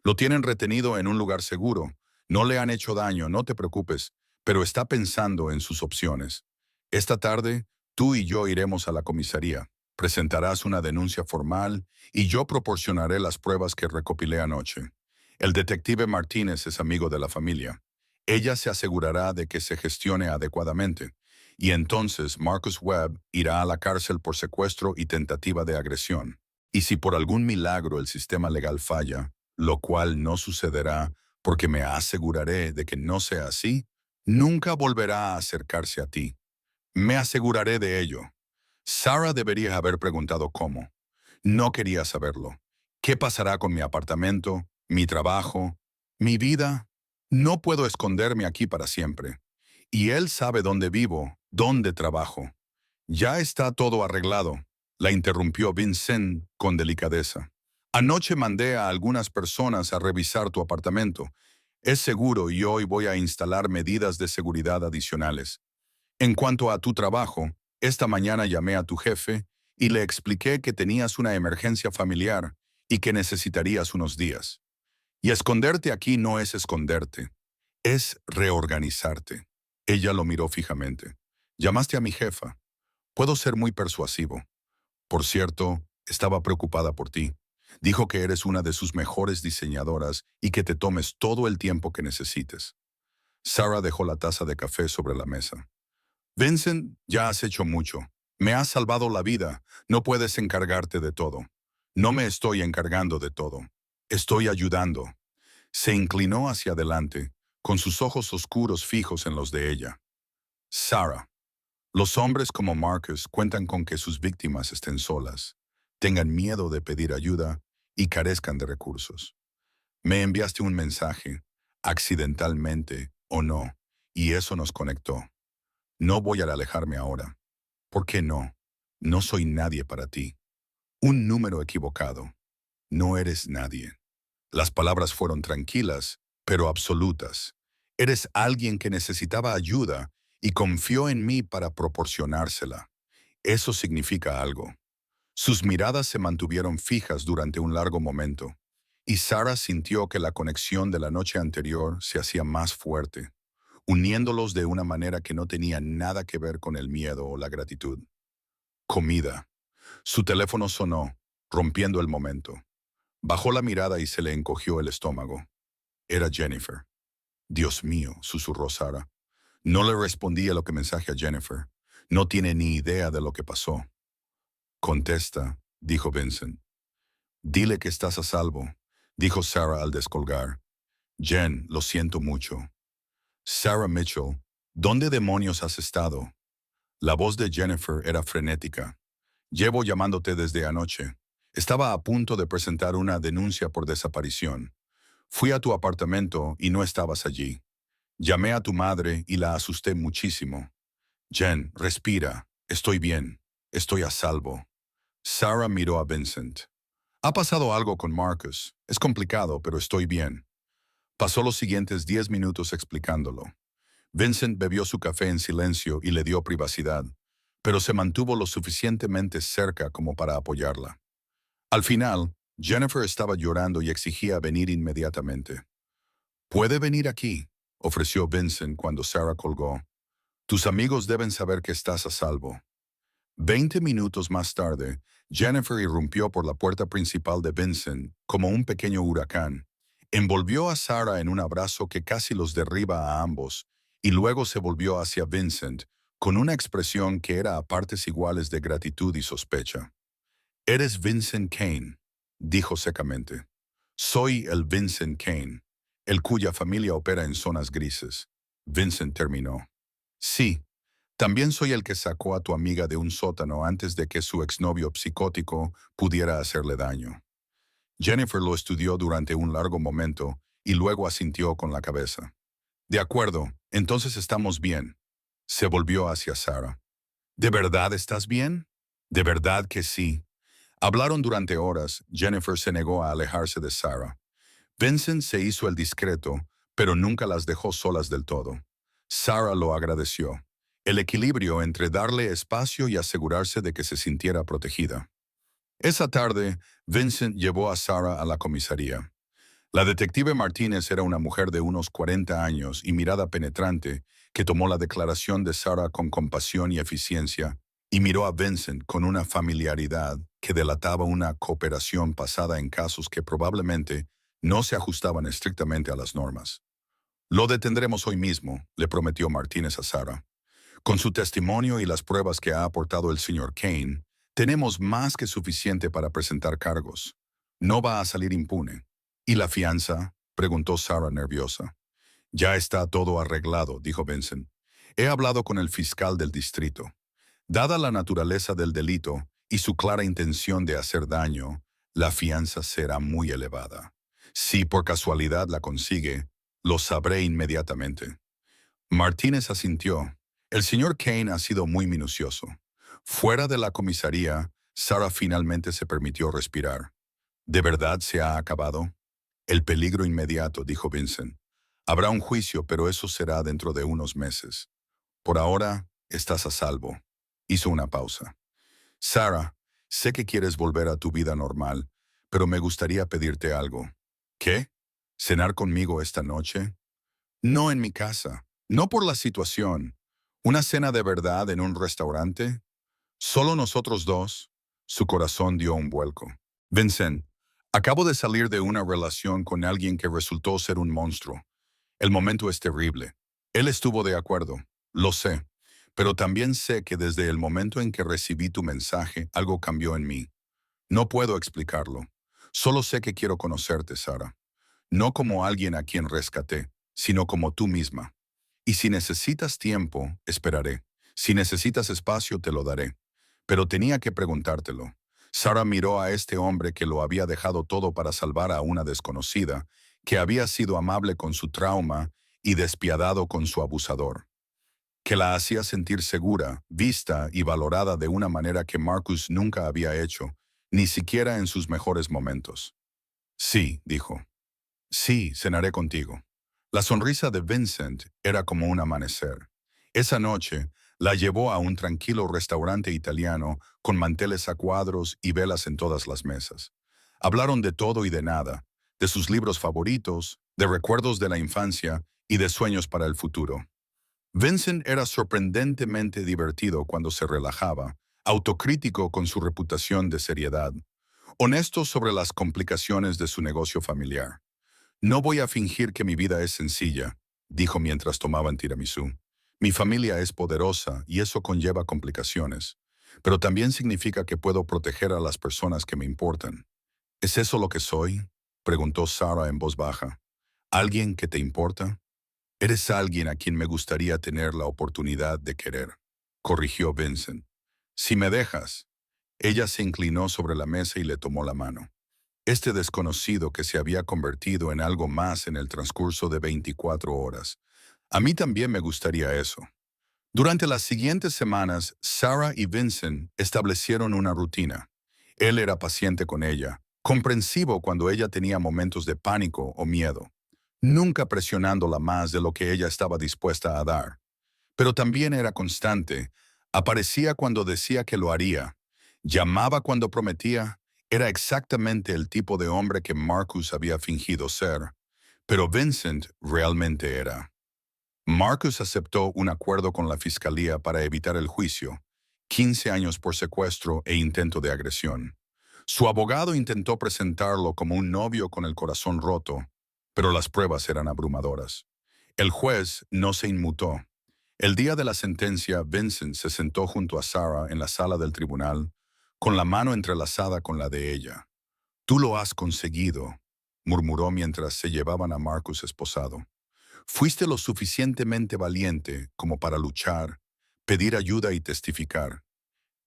Lo tienen retenido en un lugar seguro. No le han hecho daño, no te preocupes, pero está pensando en sus opciones. Esta tarde, tú y yo iremos a la comisaría. Presentarás una denuncia formal y yo proporcionaré las pruebas que recopilé anoche. El detective Martínez es amigo de la familia. Ella se asegurará de que se gestione adecuadamente. Y entonces Marcus Webb irá a la cárcel por secuestro y tentativa de agresión. Y si por algún milagro el sistema legal falla, lo cual no sucederá porque me aseguraré de que no sea así, nunca volverá a acercarse a ti. Me aseguraré de ello. Sarah debería haber preguntado cómo. No quería saberlo. ¿Qué pasará con mi apartamento, mi trabajo, mi vida? No puedo esconderme aquí para siempre. Y él sabe dónde vivo, dónde trabajo. Ya está todo arreglado, la interrumpió Vincent con delicadeza. Anoche mandé a algunas personas a revisar tu apartamento. Es seguro y hoy voy a instalar medidas de seguridad adicionales. En cuanto a tu trabajo, esta mañana llamé a tu jefe y le expliqué que tenías una emergencia familiar y que necesitarías unos días. Y esconderte aquí no es esconderte, es reorganizarte. Ella lo miró fijamente. Llamaste a mi jefa. Puedo ser muy persuasivo. Por cierto, estaba preocupada por ti. Dijo que eres una de sus mejores diseñadoras y que te tomes todo el tiempo que necesites. Sarah dejó la taza de café sobre la mesa. Vincent, ya has hecho mucho. Me has salvado la vida. No puedes encargarte de todo. No me estoy encargando de todo. Estoy ayudando. Se inclinó hacia adelante, con sus ojos oscuros fijos en los de ella. Sarah, los hombres como Marcus cuentan con que sus víctimas estén solas, tengan miedo de pedir ayuda y carezcan de recursos. Me enviaste un mensaje, accidentalmente o no, y eso nos conectó. No voy a alejarme ahora. ¿Por qué no? No soy nadie para ti. Un número equivocado. No eres nadie. Las palabras fueron tranquilas, pero absolutas. Eres alguien que necesitaba ayuda y confió en mí para proporcionársela. Eso significa algo. Sus miradas se mantuvieron fijas durante un largo momento, y Sarah sintió que la conexión de la noche anterior se hacía más fuerte, uniéndolos de una manera que no tenía nada que ver con el miedo o la gratitud. Comida. Su teléfono sonó, rompiendo el momento. Bajó la mirada y se le encogió el estómago. Era Jennifer. Dios mío, susurró Sarah. No le respondí a lo que mensaje a Jennifer. No tiene ni idea de lo que pasó. Contesta, dijo Vincent. Dile que estás a salvo, dijo Sarah al descolgar. Jen, lo siento mucho. Sarah Mitchell, ¿dónde demonios has estado? La voz de Jennifer era frenética. Llevo llamándote desde anoche. Estaba a punto de presentar una denuncia por desaparición. Fui a tu apartamento y no estabas allí. Llamé a tu madre y la asusté muchísimo. Jen, respira. Estoy bien. Estoy a salvo. Sarah miró a Vincent. Ha pasado algo con Marcus. Es complicado, pero estoy bien. Pasó los siguientes 10 minutos explicándolo. Vincent bebió su café en silencio y le dio privacidad, pero se mantuvo lo suficientemente cerca como para apoyarla. Al final, Jennifer estaba llorando y exigía venir inmediatamente. «Puede venir aquí», ofreció Vincent cuando Sarah colgó. «Tus amigos deben saber que estás a salvo». 20 minutos más tarde, Jennifer irrumpió por la puerta principal de Vincent como un pequeño huracán. Envolvió a Sarah en un abrazo que casi los derriba a ambos, y luego se volvió hacia Vincent con una expresión que era a partes iguales de gratitud y sospecha. «Eres Vincent Kane», dijo secamente. «Soy el Vincent Kane, el cuya familia opera en zonas grises». Vincent terminó. «Sí, también soy el que sacó a tu amiga de un sótano antes de que su exnovio psicótico pudiera hacerle daño». Jennifer lo estudió durante un largo momento y luego asintió con la cabeza. «De acuerdo, entonces estamos bien». Se volvió hacia Sarah. «¿De verdad estás bien?» «De verdad que sí». Hablaron durante horas. Jennifer se negó a alejarse de Sarah. Vincent se hizo el discreto, pero nunca las dejó solas del todo. Sarah lo agradeció. El equilibrio entre darle espacio y asegurarse de que se sintiera protegida. Esa tarde, Vincent llevó a Sarah a la comisaría. La detective Martínez era una mujer de unos 40 años y mirada penetrante que tomó la declaración de Sarah con compasión y eficiencia y miró a Vincent con una familiaridad que delataba una cooperación basada en casos que probablemente no se ajustaban estrictamente a las normas. «Lo detendremos hoy mismo», le prometió Martínez a Sarah. «Con su testimonio y las pruebas que ha aportado el señor Kane, tenemos más que suficiente para presentar cargos. No va a salir impune». «¿Y la fianza?», preguntó Sarah nerviosa. «Ya está todo arreglado», dijo Vincent. «He hablado con el fiscal del distrito. Dada la naturaleza del delito y su clara intención de hacer daño, la fianza será muy elevada. Si por casualidad la consigue, lo sabré inmediatamente». Martínez asintió. El señor Kane ha sido muy minucioso. Fuera de la comisaría, Sarah finalmente se permitió respirar. «¿De verdad se ha acabado?» «El peligro inmediato», dijo Vincent. «Habrá un juicio, pero eso será dentro de unos meses. Por ahora, estás a salvo». Hizo una pausa. «Sarah, sé que quieres volver a tu vida normal, pero me gustaría pedirte algo». «¿Qué? ¿Cenar conmigo esta noche?» «No en mi casa. No por la situación. ¿Una cena de verdad en un restaurante? Solo nosotros dos». Su corazón dio un vuelco. «Vincent, acabo de salir de una relación con alguien que resultó ser un monstruo. El momento es terrible. Él estuvo de acuerdo, lo sé, Pero también sé que desde el momento en que recibí tu mensaje, algo cambió en mí. No puedo explicarlo. Solo sé que quiero conocerte, Sara. No como alguien a quien rescaté, sino como tú misma. Y si necesitas tiempo, esperaré. Si necesitas espacio, te lo daré. Pero tenía que preguntártelo. Sara miró a este hombre que lo había dejado todo para salvar a una desconocida, que había sido amable con su trauma y despiadado con su abusador, que la hacía sentir segura, vista y valorada de una manera que Marcus nunca había hecho, ni siquiera en sus mejores momentos. Sí, dijo. Sí, cenaré contigo. La sonrisa de Vincent era como un amanecer. Esa noche, la llevó a un tranquilo restaurante italiano con manteles a cuadros y velas en todas las mesas. Hablaron de todo y de nada, de sus libros favoritos, de recuerdos de la infancia y de sueños para el futuro. Vincent era sorprendentemente divertido cuando se relajaba, autocrítico con su reputación de seriedad, honesto sobre las complicaciones de su negocio familiar. No voy a fingir que mi vida es sencilla, dijo mientras tomaban tiramisú. Mi familia es poderosa y eso conlleva complicaciones, pero también significa que puedo proteger a las personas que me importan. ¿Es eso lo que soy? Preguntó Sarah en voz baja. ¿Alguien que te importa? Eres alguien a quien me gustaría tener la oportunidad de querer, corrigió Vincent. Si me dejas. Ella se inclinó sobre la mesa y le tomó la mano. Este desconocido que se había convertido en algo más en el transcurso de 24 horas. A mí también me gustaría eso. Durante las siguientes semanas, Sarah y Vincent establecieron una rutina. Él era paciente con ella, comprensivo cuando ella tenía momentos de pánico o miedo, nunca presionándola más de lo que ella estaba dispuesta a dar. Pero también era constante, aparecía cuando decía que lo haría, llamaba cuando prometía, era exactamente el tipo de hombre que Marcus había fingido ser, pero Vincent realmente era. Marcus aceptó un acuerdo con la fiscalía para evitar el juicio, 15 años por secuestro e intento de agresión. Su abogado intentó presentarlo como un novio con el corazón roto, pero las pruebas eran abrumadoras. El juez no se inmutó. El día de la sentencia, Vincent se sentó junto a Sarah en la sala del tribunal, con la mano entrelazada con la de ella. «Tú lo has conseguido», murmuró mientras se llevaban a Marcus esposado. «Fuiste lo suficientemente valiente como para luchar, pedir ayuda y testificar.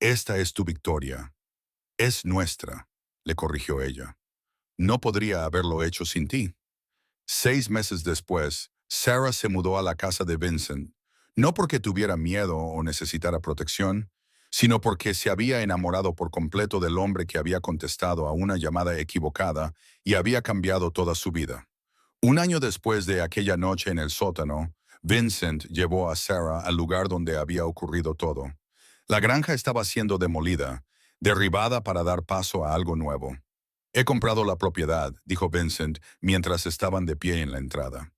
Esta es tu victoria. Es nuestra», le corrigió ella. «No podría haberlo hecho sin ti». 6 meses después, Sarah se mudó a la casa de Vincent, no porque tuviera miedo o necesitara protección, sino porque se había enamorado por completo del hombre que había contestado a una llamada equivocada y había cambiado toda su vida. Un año después de aquella noche en el sótano, Vincent llevó a Sarah al lugar donde había ocurrido todo. La granja estaba siendo demolida, derribada para dar paso a algo nuevo. «He comprado la propiedad», dijo Vincent mientras estaban de pie en la entrada.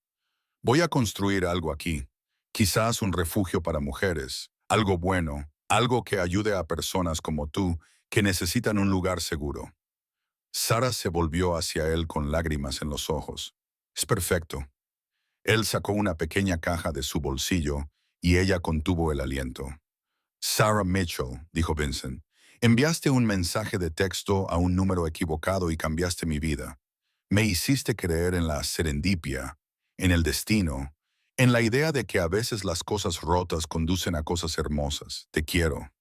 «Voy a construir algo aquí, quizás un refugio para mujeres, algo bueno, algo que ayude a personas como tú que necesitan un lugar seguro». Sarah se volvió hacia él con lágrimas en los ojos. «Es perfecto». Él sacó una pequeña caja de su bolsillo y ella contuvo el aliento. «Sarah Mitchell», dijo Vincent, «enviaste un mensaje de texto a un número equivocado y cambiaste mi vida. Me hiciste creer en la serendipia, en el destino, en la idea de que a veces las cosas rotas conducen a cosas hermosas. Te quiero.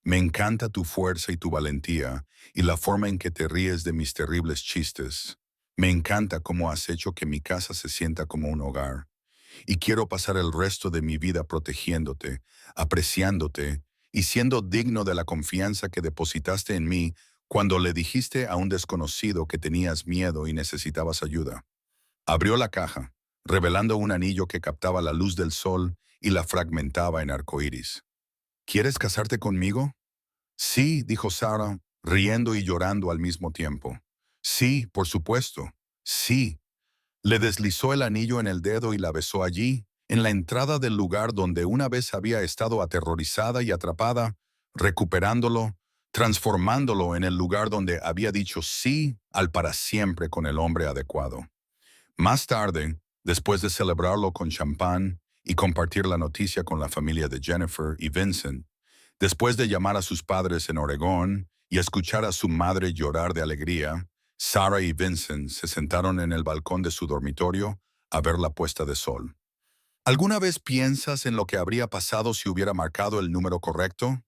Me encanta tu fuerza y tu valentía y la forma en que te ríes de mis terribles chistes. Me encanta cómo has hecho que mi casa se sienta como un hogar. Y quiero pasar el resto de mi vida protegiéndote, apreciándote y siendo digno de la confianza que depositaste en mí cuando le dijiste a un desconocido que tenías miedo y necesitabas ayuda». Abrió la caja, revelando un anillo que captaba la luz del sol y la fragmentaba en arcoíris. «¿Quieres casarte conmigo?» «Sí», dijo Sarah, riendo y llorando al mismo tiempo. «Sí, por supuesto. Sí». Le deslizó el anillo en el dedo y la besó allí, en la entrada del lugar donde una vez había estado aterrorizada y atrapada, recuperándolo, transformándolo en el lugar donde había dicho sí al para siempre con el hombre adecuado. Más tarde, después de celebrarlo con champán y compartir la noticia con la familia de Jennifer y Vincent. Después de llamar a sus padres en Oregón y escuchar a su madre llorar de alegría, Sarah y Vincent se sentaron en el balcón de su dormitorio a ver la puesta de sol. ¿Alguna vez piensas en lo que habría pasado si hubiera marcado el número correcto?,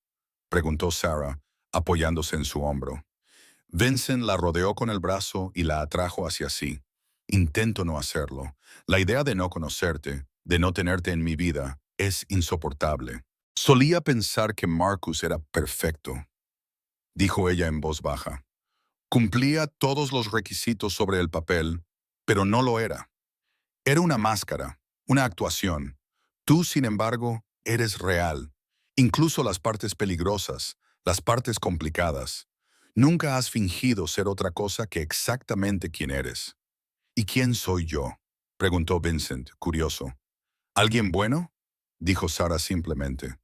preguntó Sarah, apoyándose en su hombro. Vincent la rodeó con el brazo y la atrajo hacia sí. Intento no hacerlo. La idea de no conocerte, de no tenerte en mi vida, es insoportable. Solía pensar que Marcus era perfecto, dijo ella en voz baja. Cumplía todos los requisitos sobre el papel, pero no lo era. Era una máscara, una actuación. Tú, sin embargo, eres real. Incluso las partes peligrosas, las partes complicadas. Nunca has fingido ser otra cosa que exactamente quien eres. ¿Y quién soy yo?, preguntó Vincent, curioso. ¿Alguien bueno?, dijo Sarah simplemente.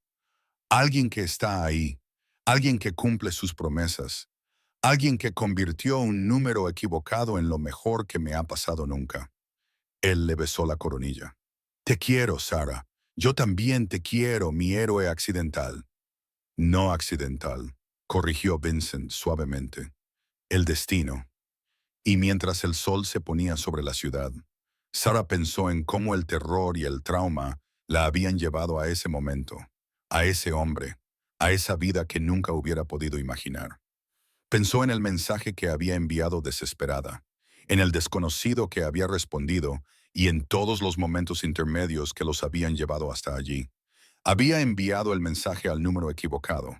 Alguien que está ahí. Alguien que cumple sus promesas. Alguien que convirtió un número equivocado en lo mejor que me ha pasado nunca. Él le besó la coronilla. Te quiero, Sarah. Yo también te quiero, mi héroe accidental. No accidental, corrigió Vincent suavemente. El destino. Y mientras el sol se ponía sobre la ciudad, Sarah pensó en cómo el terror y el trauma la habían llevado a ese momento, a ese hombre, a esa vida que nunca hubiera podido imaginar. Pensó en el mensaje que había enviado desesperada, en el desconocido que había respondido y en todos los momentos intermedios que los habían llevado hasta allí. Había enviado el mensaje al número equivocado,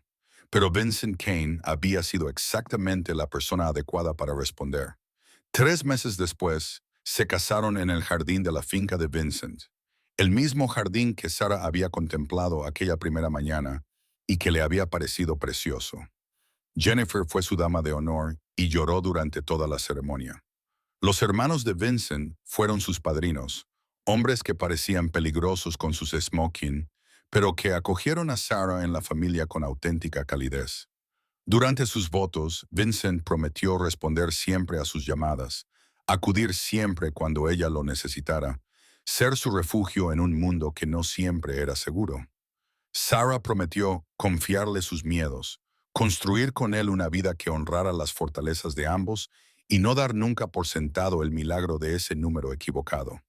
pero Vincent Kane había sido exactamente la persona adecuada para responder. 3 meses después, se casaron en el jardín de la finca de Vincent, el mismo jardín que Sarah había contemplado aquella primera mañana y que le había parecido precioso. Jennifer fue su dama de honor y lloró durante toda la ceremonia. Los hermanos de Vincent fueron sus padrinos, hombres que parecían peligrosos con sus smoking, pero que acogieron a Sarah en la familia con auténtica calidez. Durante sus votos, Vincent prometió responder siempre a sus llamadas, acudir siempre cuando ella lo necesitara, ser su refugio en un mundo que no siempre era seguro. Sarah prometió confiarle sus miedos, construir con él una vida que honrara las fortalezas de ambos y no dar nunca por sentado el milagro de ese número equivocado.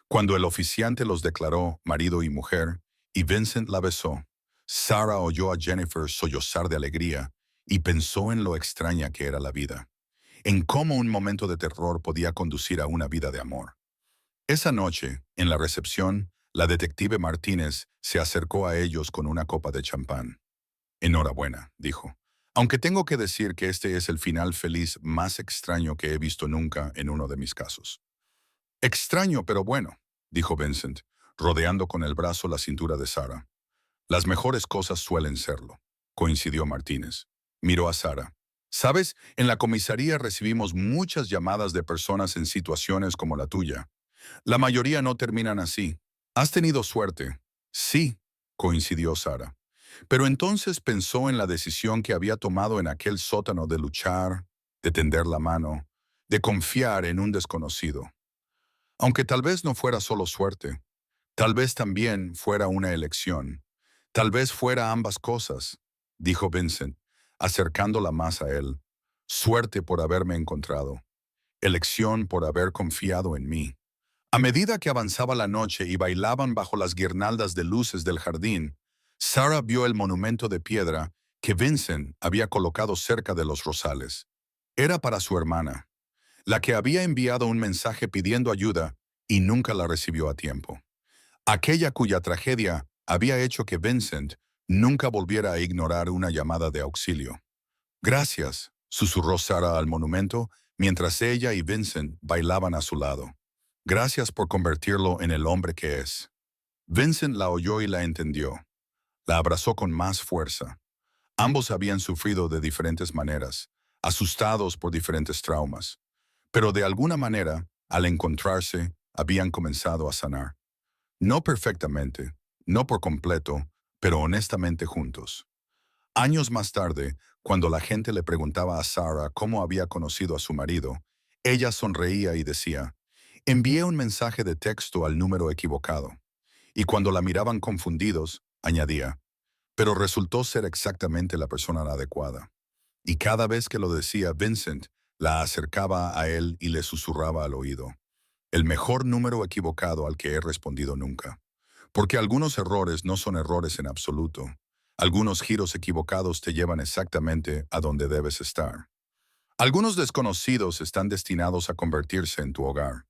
Cuando el oficiante los declaró marido y mujer, y Vincent la besó, Sarah oyó a Jennifer sollozar de alegría y pensó en lo extraña que era la vida, en cómo un momento de terror podía conducir a una vida de amor. Esa noche, en la recepción, la detective Martínez se acercó a ellos con una copa de champán. Enhorabuena, dijo. Aunque tengo que decir que este es el final feliz más extraño que he visto nunca en uno de mis casos. Extraño, pero bueno, dijo Vincent, rodeando con el brazo la cintura de Sarah. Las mejores cosas suelen serlo, coincidió Martínez. Miró a Sarah. Sabes, en la comisaría recibimos muchas llamadas de personas en situaciones como la tuya. La mayoría no terminan así. ¿Has tenido suerte? Sí, coincidió Sarah. Pero entonces pensó en la decisión que había tomado en aquel sótano de luchar, de tender la mano, de confiar en un desconocido. Aunque tal vez no fuera solo suerte, tal vez también fuera una elección. Tal vez fuera ambas cosas, dijo Vincent, acercándola más a él. Suerte por haberme encontrado. Elección por haber confiado en mí. A medida que avanzaba la noche y bailaban bajo las guirnaldas de luces del jardín, Sarah vio el monumento de piedra que Vincent había colocado cerca de los rosales. Era para su hermana, la que había enviado un mensaje pidiendo ayuda y nunca la recibió a tiempo. Aquella cuya tragedia había hecho que Vincent nunca volviera a ignorar una llamada de auxilio. Gracias, susurró Sarah al monumento mientras ella y Vincent bailaban a su lado. Gracias por convertirlo en el hombre que es. Vincent la oyó y la entendió. La abrazó con más fuerza. Ambos habían sufrido de diferentes maneras, asustados por diferentes traumas. Pero de alguna manera, al encontrarse, habían comenzado a sanar. No perfectamente, no por completo, pero honestamente juntos. Años más tarde, cuando la gente le preguntaba a Sarah cómo había conocido a su marido, ella sonreía y decía, envié un mensaje de texto al número equivocado. Y cuando la miraban confundidos, añadía, pero resultó ser exactamente la persona adecuada. Y cada vez que lo decía, Vincent la acercaba a él y le susurraba al oído. El mejor número equivocado al que he respondido nunca. Porque algunos errores no son errores en absoluto. Algunos giros equivocados te llevan exactamente a donde debes estar. Algunos desconocidos están destinados a convertirse en tu hogar.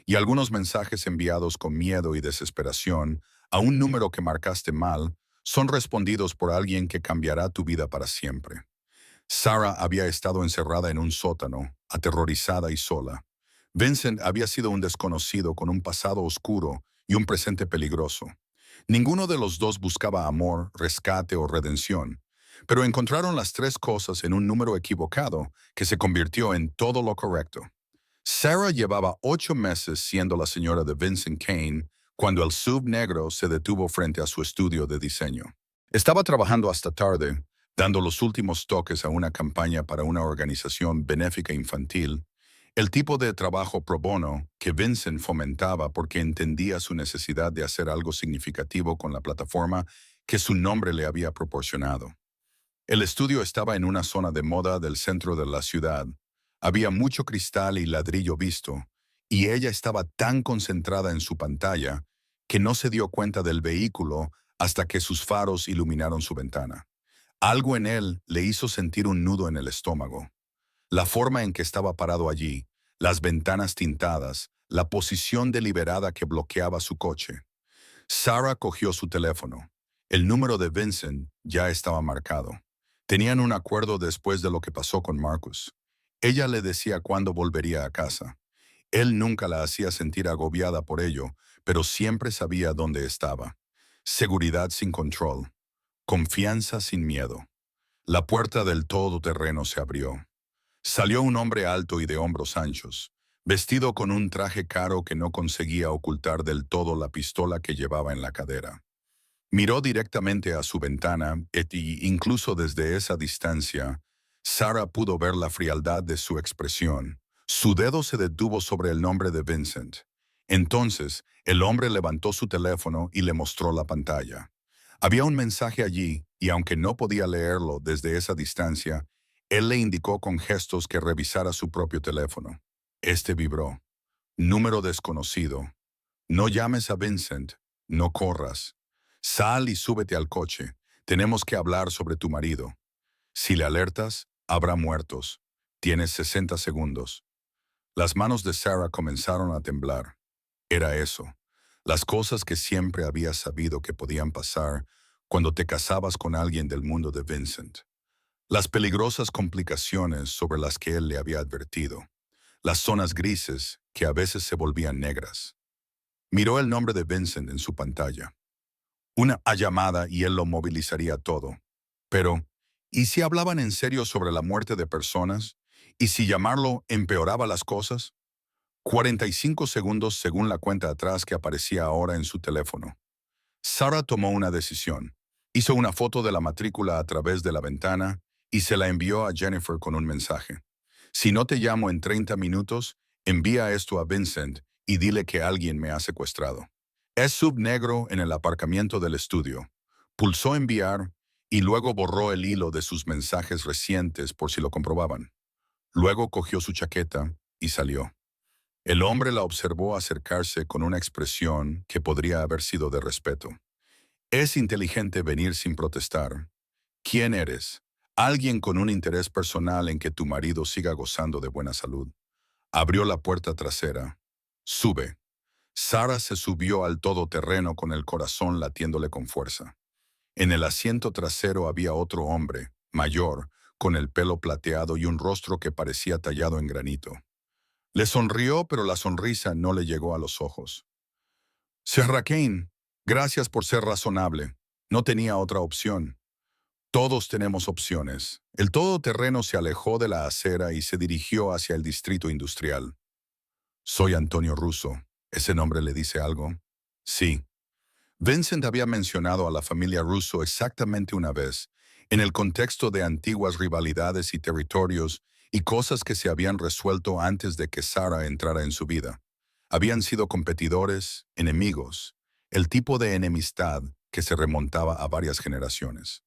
Y algunos mensajes enviados con miedo y desesperación a un número que marcaste mal son respondidos por alguien que cambiará tu vida para siempre. Sarah había estado encerrada en un sótano, aterrorizada y sola. Vincent había sido un desconocido con un pasado oscuro y un presente peligroso. Ninguno de los dos buscaba amor, rescate o redención, pero encontraron las tres cosas en un número equivocado que se convirtió en todo lo correcto. Sarah llevaba 8 meses siendo la señora de Vincent Kane cuando el SUV negro se detuvo frente a su estudio de diseño. Estaba trabajando hasta tarde, dando los últimos toques a una campaña para una organización benéfica infantil, el tipo de trabajo pro bono que Vincent fomentaba porque entendía su necesidad de hacer algo significativo con la plataforma que su nombre le había proporcionado. El estudio estaba en una zona de moda del centro de la ciudad. Había mucho cristal y ladrillo visto, y ella estaba tan concentrada en su pantalla que no se dio cuenta del vehículo hasta que sus faros iluminaron su ventana. Algo en él le hizo sentir un nudo en el estómago. La forma en que estaba parado allí, las ventanas tintadas, la posición deliberada que bloqueaba su coche. Sarah cogió su teléfono. El número de Vincent ya estaba marcado. Tenían un acuerdo después de lo que pasó con Marcus. Ella le decía cuándo volvería a casa. Él nunca la hacía sentir agobiada por ello, pero siempre sabía dónde estaba. Seguridad sin control. Confianza sin miedo. La puerta del todoterreno se abrió. Salió un hombre alto y de hombros anchos, vestido con un traje caro que no conseguía ocultar del todo la pistola que llevaba en la cadera. Miró directamente a su ventana y incluso desde esa distancia, Sarah pudo ver la frialdad de su expresión. Su dedo se detuvo sobre el nombre de Vincent. Entonces, el hombre levantó su teléfono y le mostró la pantalla. Había un mensaje allí, y aunque no podía leerlo desde esa distancia, él le indicó con gestos que revisara su propio teléfono. Este vibró. Número desconocido. No llames a Vincent. No corras. Sal y súbete al coche. Tenemos que hablar sobre tu marido. Si le alertas, habrá muertos. Tienes 60 segundos. Las manos de Sarah comenzaron a temblar. Era eso. Las cosas que siempre había sabido que podían pasar cuando te casabas con alguien del mundo de Vincent. Las peligrosas complicaciones sobre las que él le había advertido. Las zonas grises que a veces se volvían negras. Miró el nombre de Vincent en su pantalla. Una llamada y él lo movilizaría todo. Pero, ¿y si hablaban en serio sobre la muerte de personas? ¿Y si llamarlo empeoraba las cosas? 45 segundos según la cuenta atrás que aparecía ahora en su teléfono. Sarah tomó una decisión. Hizo una foto de la matrícula a través de la ventana y se la envió a Jennifer con un mensaje. Si no te llamo en 30 minutos, envía esto a Vincent y dile que alguien me ha secuestrado. Es sub negro en el aparcamiento del estudio. Pulsó enviar y luego borró el hilo de sus mensajes recientes por si lo comprobaban. Luego cogió su chaqueta y salió. El hombre la observó acercarse con una expresión que podría haber sido de respeto. Es inteligente venir sin protestar. ¿Quién eres? Alguien con un interés personal en que tu marido siga gozando de buena salud. Abrió la puerta trasera. Sube. Sarah se subió al todoterreno con el corazón latiéndole con fuerza. En el asiento trasero había otro hombre, mayor, con el pelo plateado y un rostro que parecía tallado en granito. Le sonrió, pero la sonrisa no le llegó a los ojos. Sarah Kane, gracias por ser razonable. No tenía otra opción. Todos tenemos opciones. El todoterreno se alejó de la acera y se dirigió hacia el distrito industrial. Soy Antonio Russo. ¿Ese nombre le dice algo? Sí. Vincent había mencionado a la familia Russo exactamente una vez, en el contexto de antiguas rivalidades y territorios y cosas que se habían resuelto antes de que Sarah entrara en su vida. Habían sido competidores, enemigos. el tipo de enemistad que se remontaba a varias generaciones.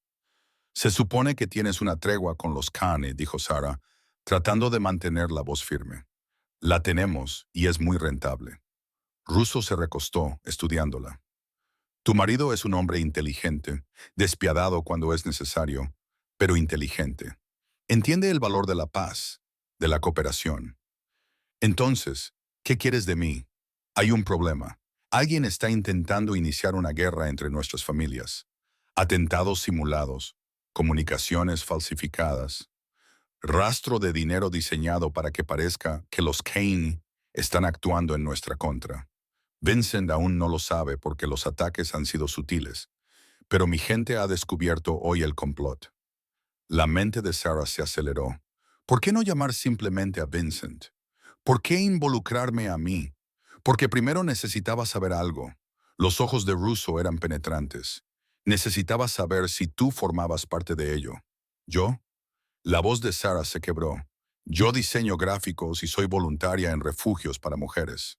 Se supone que tienes una tregua con los Kane, dijo Sarah, tratando de mantener la voz firme. La tenemos y es muy rentable. Russo se recostó, estudiándola. Tu marido es un hombre inteligente, despiadado cuando es necesario, pero inteligente. Entiende el valor de la paz, de la cooperación. Entonces, ¿qué quieres de mí? Hay un problema. Alguien está intentando iniciar una guerra entre nuestras familias. Atentados simulados, comunicaciones falsificadas, rastro de dinero diseñado para que parezca que los Kane están actuando en nuestra contra. Vincent aún no lo sabe porque los ataques han sido sutiles, pero mi gente ha descubierto hoy el complot. La mente de Sarah se aceleró. ¿Por qué no llamar simplemente a Vincent? ¿Por qué involucrarme a mí? Porque primero necesitaba saber algo. Los ojos de Russo eran penetrantes. Necesitaba saber si tú formabas parte de ello. ¿Yo? La voz de Sarah se quebró. Yo diseño gráficos y soy voluntaria en refugios para mujeres.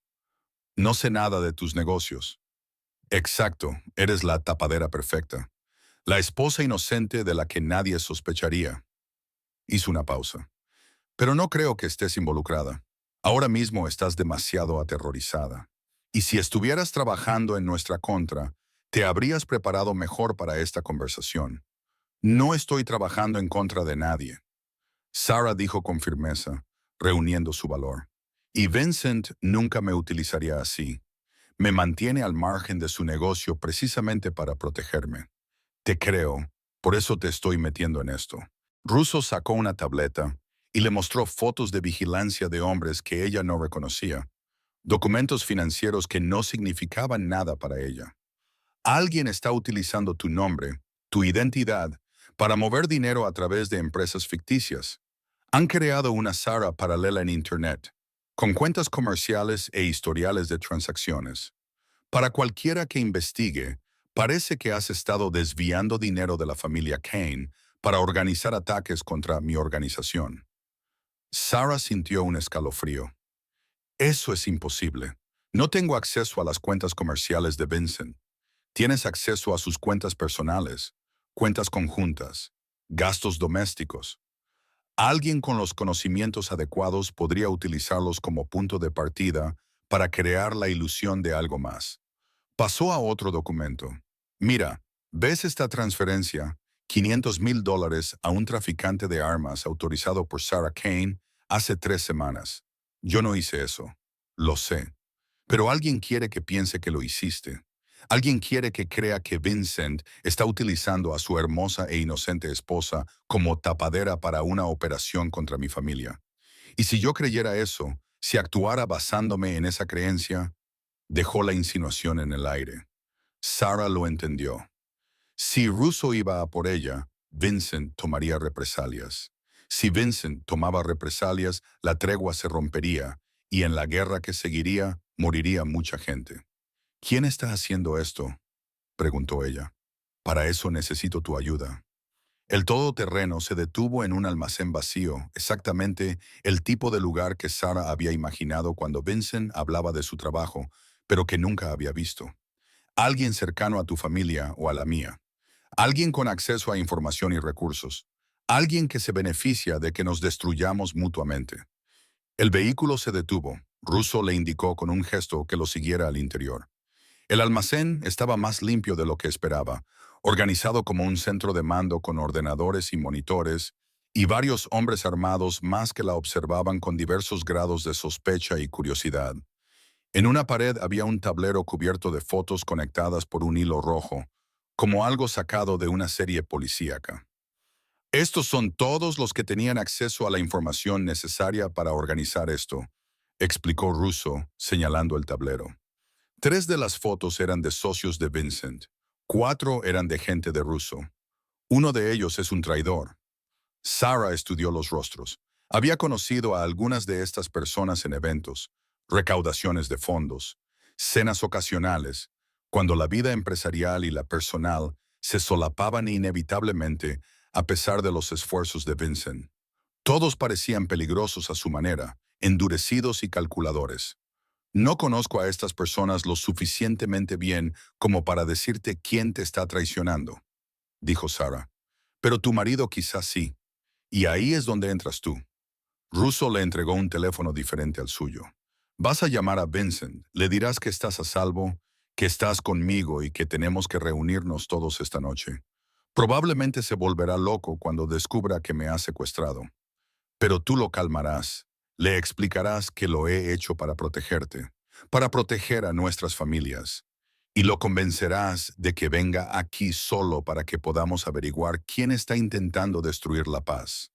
No sé nada de tus negocios. Exacto, eres la tapadera perfecta. La esposa inocente de la que nadie sospecharía. Hizo una pausa. Pero no creo que estés involucrada. Ahora mismo estás demasiado aterrorizada. Y si estuvieras trabajando en nuestra contra, te habrías preparado mejor para esta conversación. No estoy trabajando en contra de nadie. Sarah dijo con firmeza, reuniendo su valor. Y Vincent nunca me utilizaría así. Me mantiene al margen de su negocio precisamente para protegerme. Te creo, por eso te estoy metiendo en esto. Russo sacó una tableta y le mostró fotos de vigilancia de hombres que ella no reconocía, documentos financieros que no significaban nada para ella. Alguien está utilizando tu nombre, tu identidad, para mover dinero a través de empresas ficticias. Han creado una Sarah paralela en Internet, con cuentas comerciales e historiales de transacciones. Para cualquiera que investigue, parece que has estado desviando dinero de la familia Kane para organizar ataques contra mi organización. Sarah sintió un escalofrío. Eso es imposible. No tengo acceso a las cuentas comerciales de Vincent. Tienes acceso a sus cuentas personales, cuentas conjuntas, gastos domésticos. Alguien con los conocimientos adecuados podría utilizarlos como punto de partida para crear la ilusión de algo más. Pasó a otro documento. Mira, ¿ves esta transferencia? $500,000 a un traficante de armas autorizado por Sarah Kane hace 3 semanas. Yo no hice eso. Lo sé. Pero alguien quiere que piense que lo hiciste. Alguien quiere que crea que Vincent está utilizando a su hermosa e inocente esposa como tapadera para una operación contra mi familia. Y si yo creyera eso, si actuara basándome en esa creencia, dejó la insinuación en el aire. Sarah lo entendió. Si Russo iba a por ella, Vincent tomaría represalias. Si Vincent tomaba represalias, la tregua se rompería y en la guerra que seguiría moriría mucha gente. ¿Quién está haciendo esto?, preguntó ella. Para eso necesito tu ayuda. El todoterreno se detuvo en un almacén vacío, exactamente el tipo de lugar que Sarah había imaginado cuando Vincent hablaba de su trabajo, pero que nunca había visto. Alguien cercano a tu familia o a la mía. Alguien con acceso a información y recursos. Alguien que se beneficia de que nos destruyamos mutuamente. El vehículo se detuvo. Russo le indicó con un gesto que lo siguiera al interior. El almacén estaba más limpio de lo que esperaba, organizado como un centro de mando con ordenadores y monitores, y varios hombres armados más que la observaban con diversos grados de sospecha y curiosidad. En una pared había un tablero cubierto de fotos conectadas por un hilo rojo, como algo sacado de una serie policíaca. Estos son todos los que tenían acceso a la información necesaria para organizar esto, explicó Russo, señalando el tablero. 3 de las fotos eran de socios de Vincent, 4 eran de gente de Russo. Uno de ellos es un traidor. Sarah estudió los rostros. Había conocido a algunas de estas personas en eventos, recaudaciones de fondos, cenas ocasionales, cuando la vida empresarial y la personal se solapaban inevitablemente a pesar de los esfuerzos de Vincent. Todos parecían peligrosos a su manera, endurecidos y calculadores. No conozco a estas personas lo suficientemente bien como para decirte quién te está traicionando, dijo Sarah. Pero tu marido quizás sí. Y ahí es donde entras tú. Russo le entregó un teléfono diferente al suyo. Vas a llamar a Vincent, le dirás que estás a salvo, que estás conmigo y que tenemos que reunirnos todos esta noche. Probablemente se volverá loco cuando descubra que me ha secuestrado. Pero tú lo calmarás, le explicarás que lo he hecho para protegerte, para proteger a nuestras familias, y lo convencerás de que venga aquí solo para que podamos averiguar quién está intentando destruir la paz.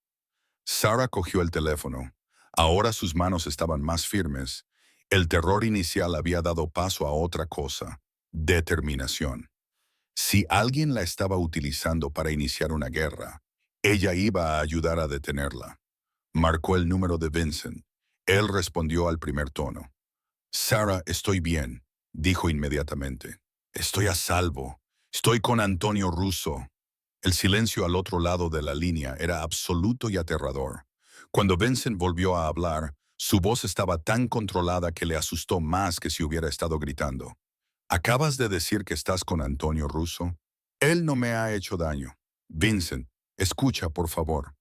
Sarah cogió el teléfono. Ahora sus manos estaban más firmes. El terror inicial había dado paso a otra cosa: determinación. Si alguien la estaba utilizando para iniciar una guerra, ella iba a ayudar a detenerla. Marcó el número de Vincent. Él respondió al primer tono. Sarah, estoy bien, dijo inmediatamente. Estoy a salvo. Estoy con Antonio Russo. El silencio al otro lado de la línea era absoluto y aterrador. Cuando Vincent volvió a hablar, su voz estaba tan controlada que le asustó más que si hubiera estado gritando. ¿Acabas de decir que estás con Antonio Russo? Él no me ha hecho daño. Vincent, escucha, por favor.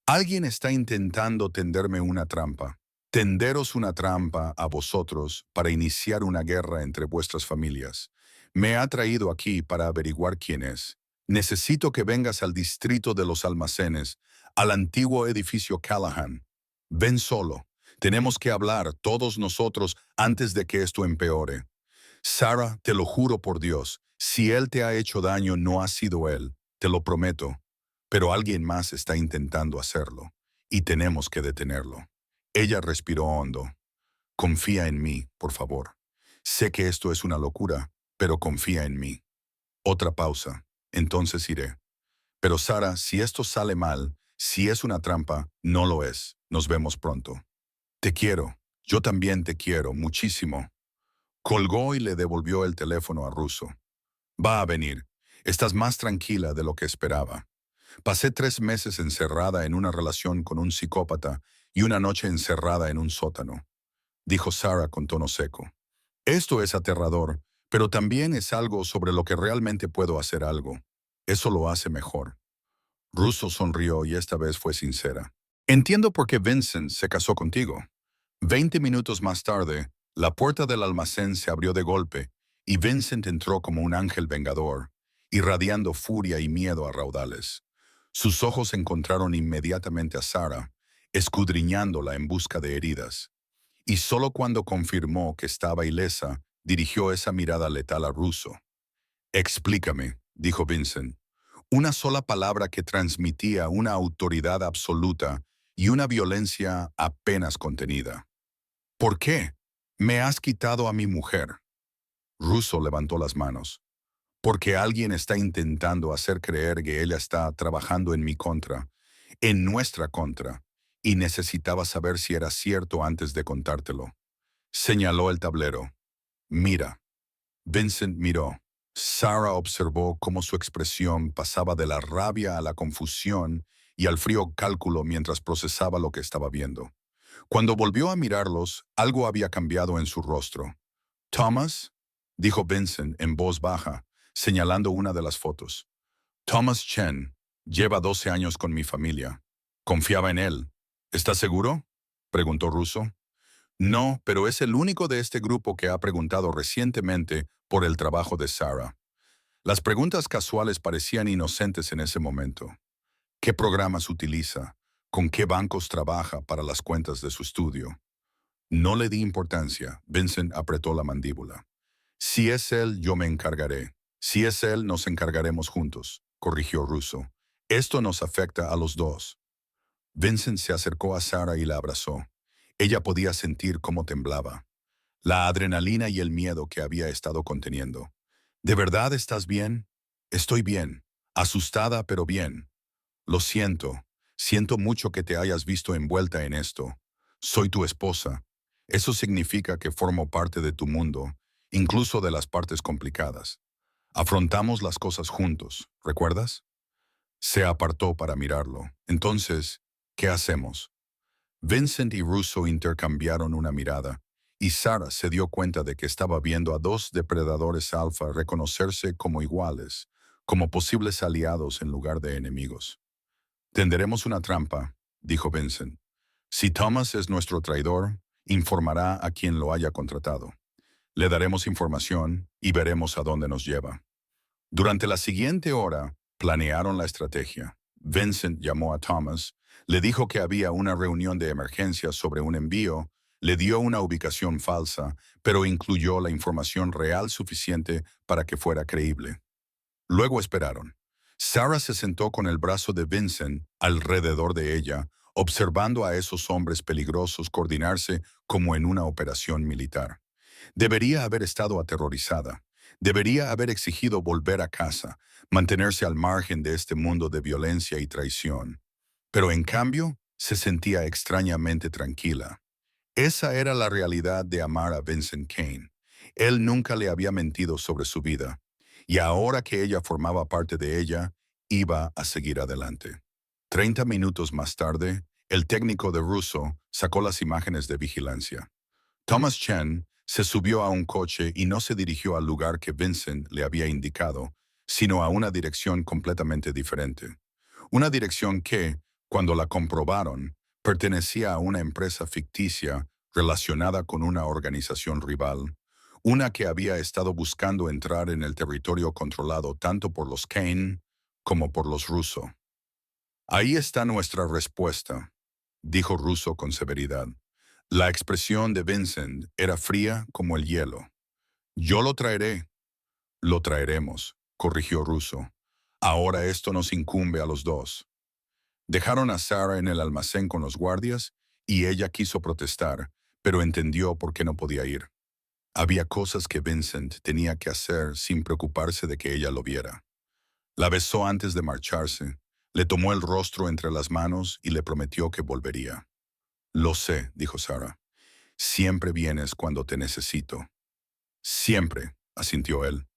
Alguien está intentando tenderme una trampa. Tenderos una trampa a vosotros para iniciar una guerra entre vuestras familias. Me ha traído aquí para averiguar quién es. Necesito que vengas al distrito de los almacenes, al antiguo edificio Callahan. Ven solo. Tenemos que hablar todos nosotros antes de que esto empeore. Sarah, te lo juro por Dios, si él te ha hecho daño no ha sido él, te lo prometo. Pero alguien más está intentando hacerlo, y tenemos que detenerlo. Ella respiró hondo. Confía en mí, por favor. Sé que esto es una locura, pero confía en mí. Otra pausa. Entonces iré. Pero Sara, si esto sale mal, si es una trampa, no lo es. Nos vemos pronto. Te quiero. Yo también te quiero, muchísimo. Colgó y le devolvió el teléfono a Russo. Va a venir. Estás más tranquila de lo que esperaba. Pasé 3 meses encerrada en una relación con un psicópata y una noche encerrada en un sótano, dijo Sarah con tono seco. Esto es aterrador, pero también es algo sobre lo que realmente puedo hacer algo. Eso lo hace mejor. Russo sonrió y esta vez fue sincera. Entiendo por qué Vincent se casó contigo. 20 minutos más tarde, la puerta del almacén se abrió de golpe y Vincent entró como un ángel vengador, irradiando furia y miedo a raudales. Sus ojos encontraron inmediatamente a Sarah, escudriñándola en busca de heridas. Y solo cuando confirmó que estaba ilesa, dirigió esa mirada letal a Russo. Explícame, dijo Vincent. Una sola palabra que transmitía una autoridad absoluta y una violencia apenas contenida. ¿Por qué? Me has quitado a mi mujer. Russo levantó las manos. Porque alguien está intentando hacer creer que ella está trabajando en mi contra, en nuestra contra, y necesitaba saber si era cierto antes de contártelo. Señaló el tablero. Mira. Vincent miró. Sarah observó cómo su expresión pasaba de la rabia a la confusión y al frío cálculo mientras procesaba lo que estaba viendo. Cuando volvió a mirarlos, algo había cambiado en su rostro. «Thomas», dijo Vincent en voz baja, señalando una de las fotos. «Thomas Chen. Lleva 12 años con mi familia. Confiaba en él. ¿Estás seguro?», preguntó Russo. «No, pero es el único de este grupo que ha preguntado recientemente por el trabajo de Sarah». Las preguntas casuales parecían inocentes en ese momento. ¿Qué programas utiliza? ¿Con qué bancos trabaja para las cuentas de su estudio? No le di importancia. Vincent apretó la mandíbula. Si es él, yo me encargaré. Si es él, nos encargaremos juntos, corrigió Russo. Esto nos afecta a los dos. Vincent se acercó a Sarah y la abrazó. Ella podía sentir cómo temblaba. La adrenalina y el miedo que había estado conteniendo. ¿De verdad estás bien? Estoy bien. Asustada, pero bien. Lo siento. Siento mucho que te hayas visto envuelta en esto. Soy tu esposa. Eso significa que formo parte de tu mundo, incluso de las partes complicadas. Afrontamos las cosas juntos, ¿recuerdas? Se apartó para mirarlo. Entonces, ¿qué hacemos? Vincent y Russo intercambiaron una mirada, y Sarah se dio cuenta de que estaba viendo a dos depredadores alfa reconocerse como iguales, como posibles aliados en lugar de enemigos. Tenderemos una trampa, dijo Vincent. Si Thomas es nuestro traidor, informará a quien lo haya contratado. Le daremos información y veremos a dónde nos lleva. Durante la siguiente hora, planearon la estrategia. Vincent llamó a Thomas, le dijo que había una reunión de emergencia sobre un envío, le dio una ubicación falsa, pero incluyó la información real suficiente para que fuera creíble. Luego esperaron. Sarah se sentó con el brazo de Vincent alrededor de ella, observando a esos hombres peligrosos coordinarse como en una operación militar. Debería haber estado aterrorizada. Debería haber exigido volver a casa, mantenerse al margen de este mundo de violencia y traición. Pero en cambio, se sentía extrañamente tranquila. Esa era la realidad de amar a Vincent Kane. Él nunca le había mentido sobre su vida. Y ahora que ella formaba parte de ella, iba a seguir adelante. 30 minutos más tarde, el técnico de Russo sacó las imágenes de vigilancia. Thomas Chen se subió a un coche y no se dirigió al lugar que Vincent le había indicado, sino a una dirección completamente diferente. Una dirección que, cuando la comprobaron, pertenecía a una empresa ficticia relacionada con una organización rival, una que había estado buscando entrar en el territorio controlado tanto por los Kane como por los Russo. Ahí está nuestra respuesta, dijo Russo con severidad. La expresión de Vincent era fría como el hielo. Yo lo traeré. Lo traeremos, corrigió Russo. Ahora esto nos incumbe a los dos. Dejaron a Sarah en el almacén con los guardias y ella quiso protestar, pero entendió por qué no podía ir. Había cosas que Vincent tenía que hacer sin preocuparse de que ella lo viera. La besó antes de marcharse, le tomó el rostro entre las manos y le prometió que volvería. Lo sé, dijo Sarah. Siempre vienes cuando te necesito. Siempre, asintió él.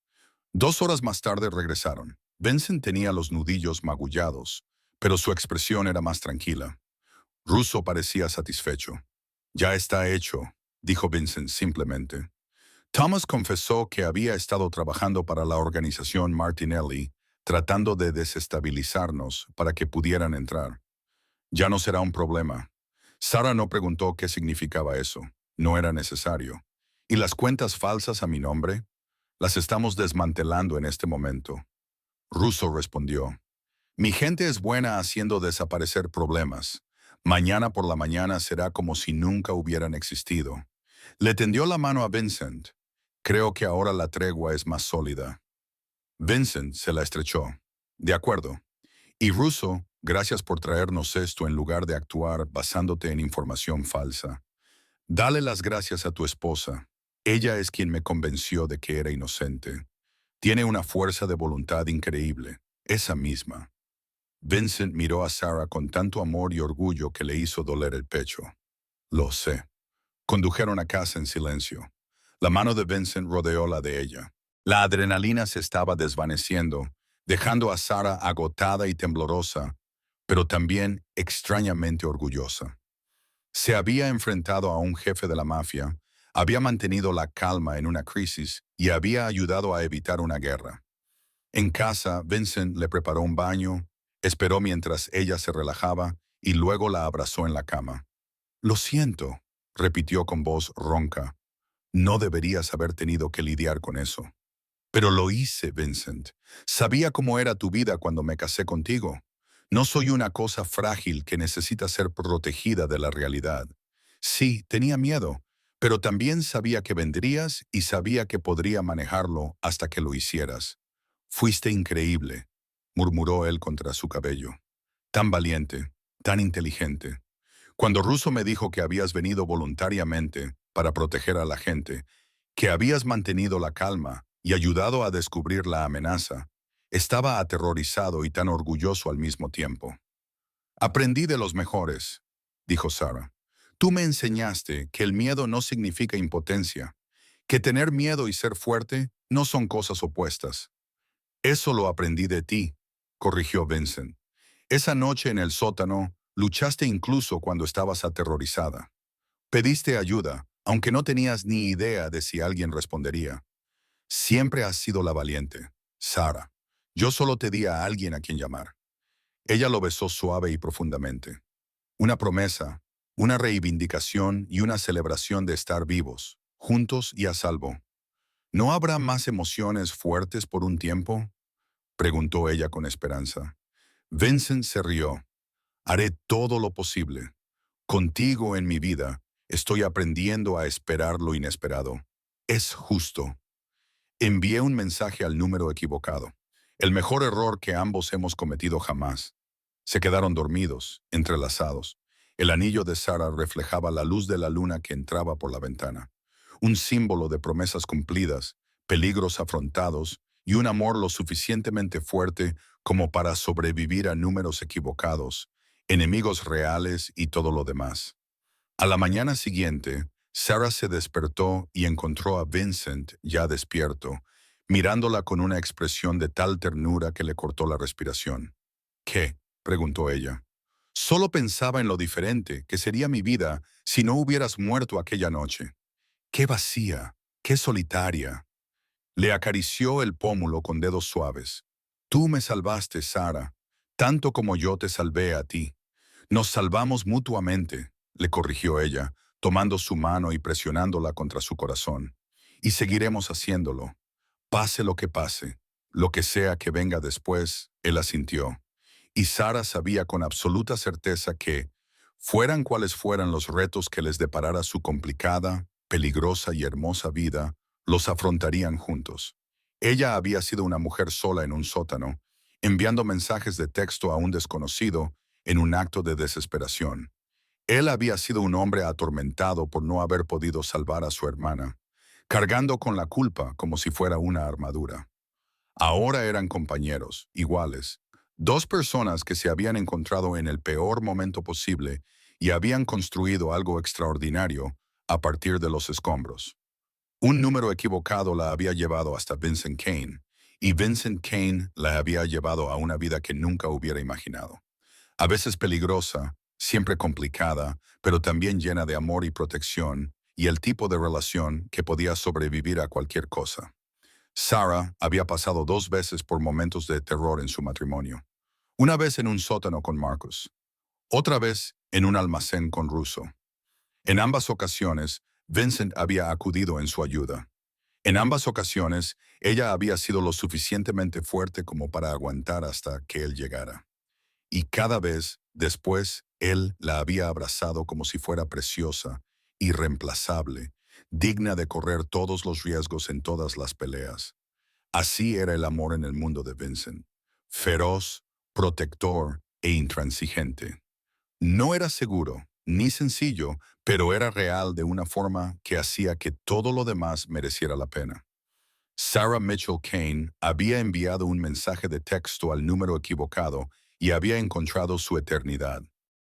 2 horas más tarde regresaron. Vincent tenía los nudillos magullados, pero su expresión era más tranquila. Russo parecía satisfecho. Ya está hecho, dijo Vincent simplemente. Thomas confesó que había estado trabajando para la organización Martinelli, tratando de desestabilizarnos para que pudieran entrar. Ya no será un problema. Sarah no preguntó qué significaba eso. No era necesario. ¿Y las cuentas falsas a mi nombre? Las estamos desmantelando en este momento. Russo respondió. Mi gente es buena haciendo desaparecer problemas. Mañana por la mañana será como si nunca hubieran existido. Le tendió la mano a Vincent. Creo que ahora la tregua es más sólida. Vincent se la estrechó. De acuerdo. Y Russo, gracias por traernos esto en lugar de actuar basándote en información falsa. Dale las gracias a tu esposa. Ella es quien me convenció de que era inocente. Tiene una fuerza de voluntad increíble, esa misma. Vincent miró a Sarah con tanto amor y orgullo que le hizo doler el pecho. Lo sé. Condujeron a casa en silencio. La mano de Vincent rodeó la de ella. La adrenalina se estaba desvaneciendo, dejando a Sarah agotada y temblorosa, pero también extrañamente orgullosa. Se había enfrentado a un jefe de la mafia, había mantenido la calma en una crisis y había ayudado a evitar una guerra. En casa, Vincent le preparó un baño, esperó mientras ella se relajaba y luego la abrazó en la cama. Lo siento, repitió con voz ronca. No deberías haber tenido que lidiar con eso. Pero lo hice, Vincent. Sabía cómo era tu vida cuando me casé contigo. No soy una cosa frágil que necesita ser protegida de la realidad. Sí, tenía miedo, pero también sabía que vendrías y sabía que podría manejarlo hasta que lo hicieras. Fuiste increíble, murmuró él contra su cabello. Tan valiente, tan inteligente. Cuando Russo me dijo que habías venido voluntariamente para proteger a la gente, que habías mantenido la calma y ayudado a descubrir la amenaza, estaba aterrorizado y tan orgulloso al mismo tiempo. Aprendí de los mejores, dijo Sarah. Tú me enseñaste que el miedo no significa impotencia, que tener miedo y ser fuerte no son cosas opuestas. Eso lo aprendí de ti, corrigió Vincent. Esa noche en el sótano, luchaste incluso cuando estabas aterrorizada. Pediste ayuda, aunque no tenías ni idea de si alguien respondería. Siempre has sido la valiente, Sarah. Yo solo te di a alguien a quien llamar. Ella lo besó suave y profundamente. Una promesa, una reivindicación y una celebración de estar vivos, juntos y a salvo. ¿No habrá más emociones fuertes por un tiempo?, preguntó ella con esperanza. Vincent se rió. Haré todo lo posible. Contigo en mi vida, estoy aprendiendo a esperar lo inesperado. Es justo. Envié un mensaje al número equivocado. El mejor error que ambos hemos cometido jamás. Se quedaron dormidos, entrelazados. El anillo de Sarah reflejaba la luz de la luna que entraba por la ventana. Un símbolo de promesas cumplidas, peligros afrontados y un amor lo suficientemente fuerte como para sobrevivir a números equivocados, enemigos reales y todo lo demás. A la mañana siguiente, Sarah se despertó y encontró a Vincent ya despierto, mirándola con una expresión de tal ternura que le cortó la respiración. ¿Qué?, preguntó ella. Solo pensaba en lo diferente que sería mi vida si no hubieras muerto aquella noche. Qué vacía, qué solitaria. Le acarició el pómulo con dedos suaves. Tú me salvaste, Sarah, tanto como yo te salvé a ti. Nos salvamos mutuamente, le corrigió ella, tomando su mano y presionándola contra su corazón. Y seguiremos haciéndolo. Pase lo que sea que venga después, él asintió. Y Sara sabía con absoluta certeza que, fueran cuales fueran los retos que les deparara su complicada, peligrosa y hermosa vida, los afrontarían juntos. Ella había sido una mujer sola en un sótano, enviando mensajes de texto a un desconocido en un acto de desesperación. Él había sido un hombre atormentado por no haber podido salvar a su hermana, cargando con la culpa como si fuera una armadura. Ahora eran compañeros, iguales, dos personas que se habían encontrado en el peor momento posible y habían construido algo extraordinario a partir de los escombros. Un número equivocado la había llevado hasta Vincent Kane, y Vincent Kane la había llevado a una vida que nunca hubiera imaginado. A veces peligrosa, siempre complicada, pero también llena de amor y protección, y el tipo de relación que podía sobrevivir a cualquier cosa. Sarah había pasado 2 veces por momentos de terror en su matrimonio. Una vez en un sótano con Marcus, otra vez en un almacén con Russo. En ambas ocasiones, Vincent había acudido en su ayuda. En ambas ocasiones, ella había sido lo suficientemente fuerte como para aguantar hasta que él llegara. Y cada vez, después, él la había abrazado como si fuera preciosa, irreemplazable, digna de correr todos los riesgos en todas las peleas. Así era el amor en el mundo de Vincent. Feroz, protector e intransigente. No era seguro, ni sencillo, pero era real de una forma que hacía que todo lo demás mereciera la pena. Sarah Mitchell Kane había enviado un mensaje de texto al número equivocado y había encontrado su eternidad.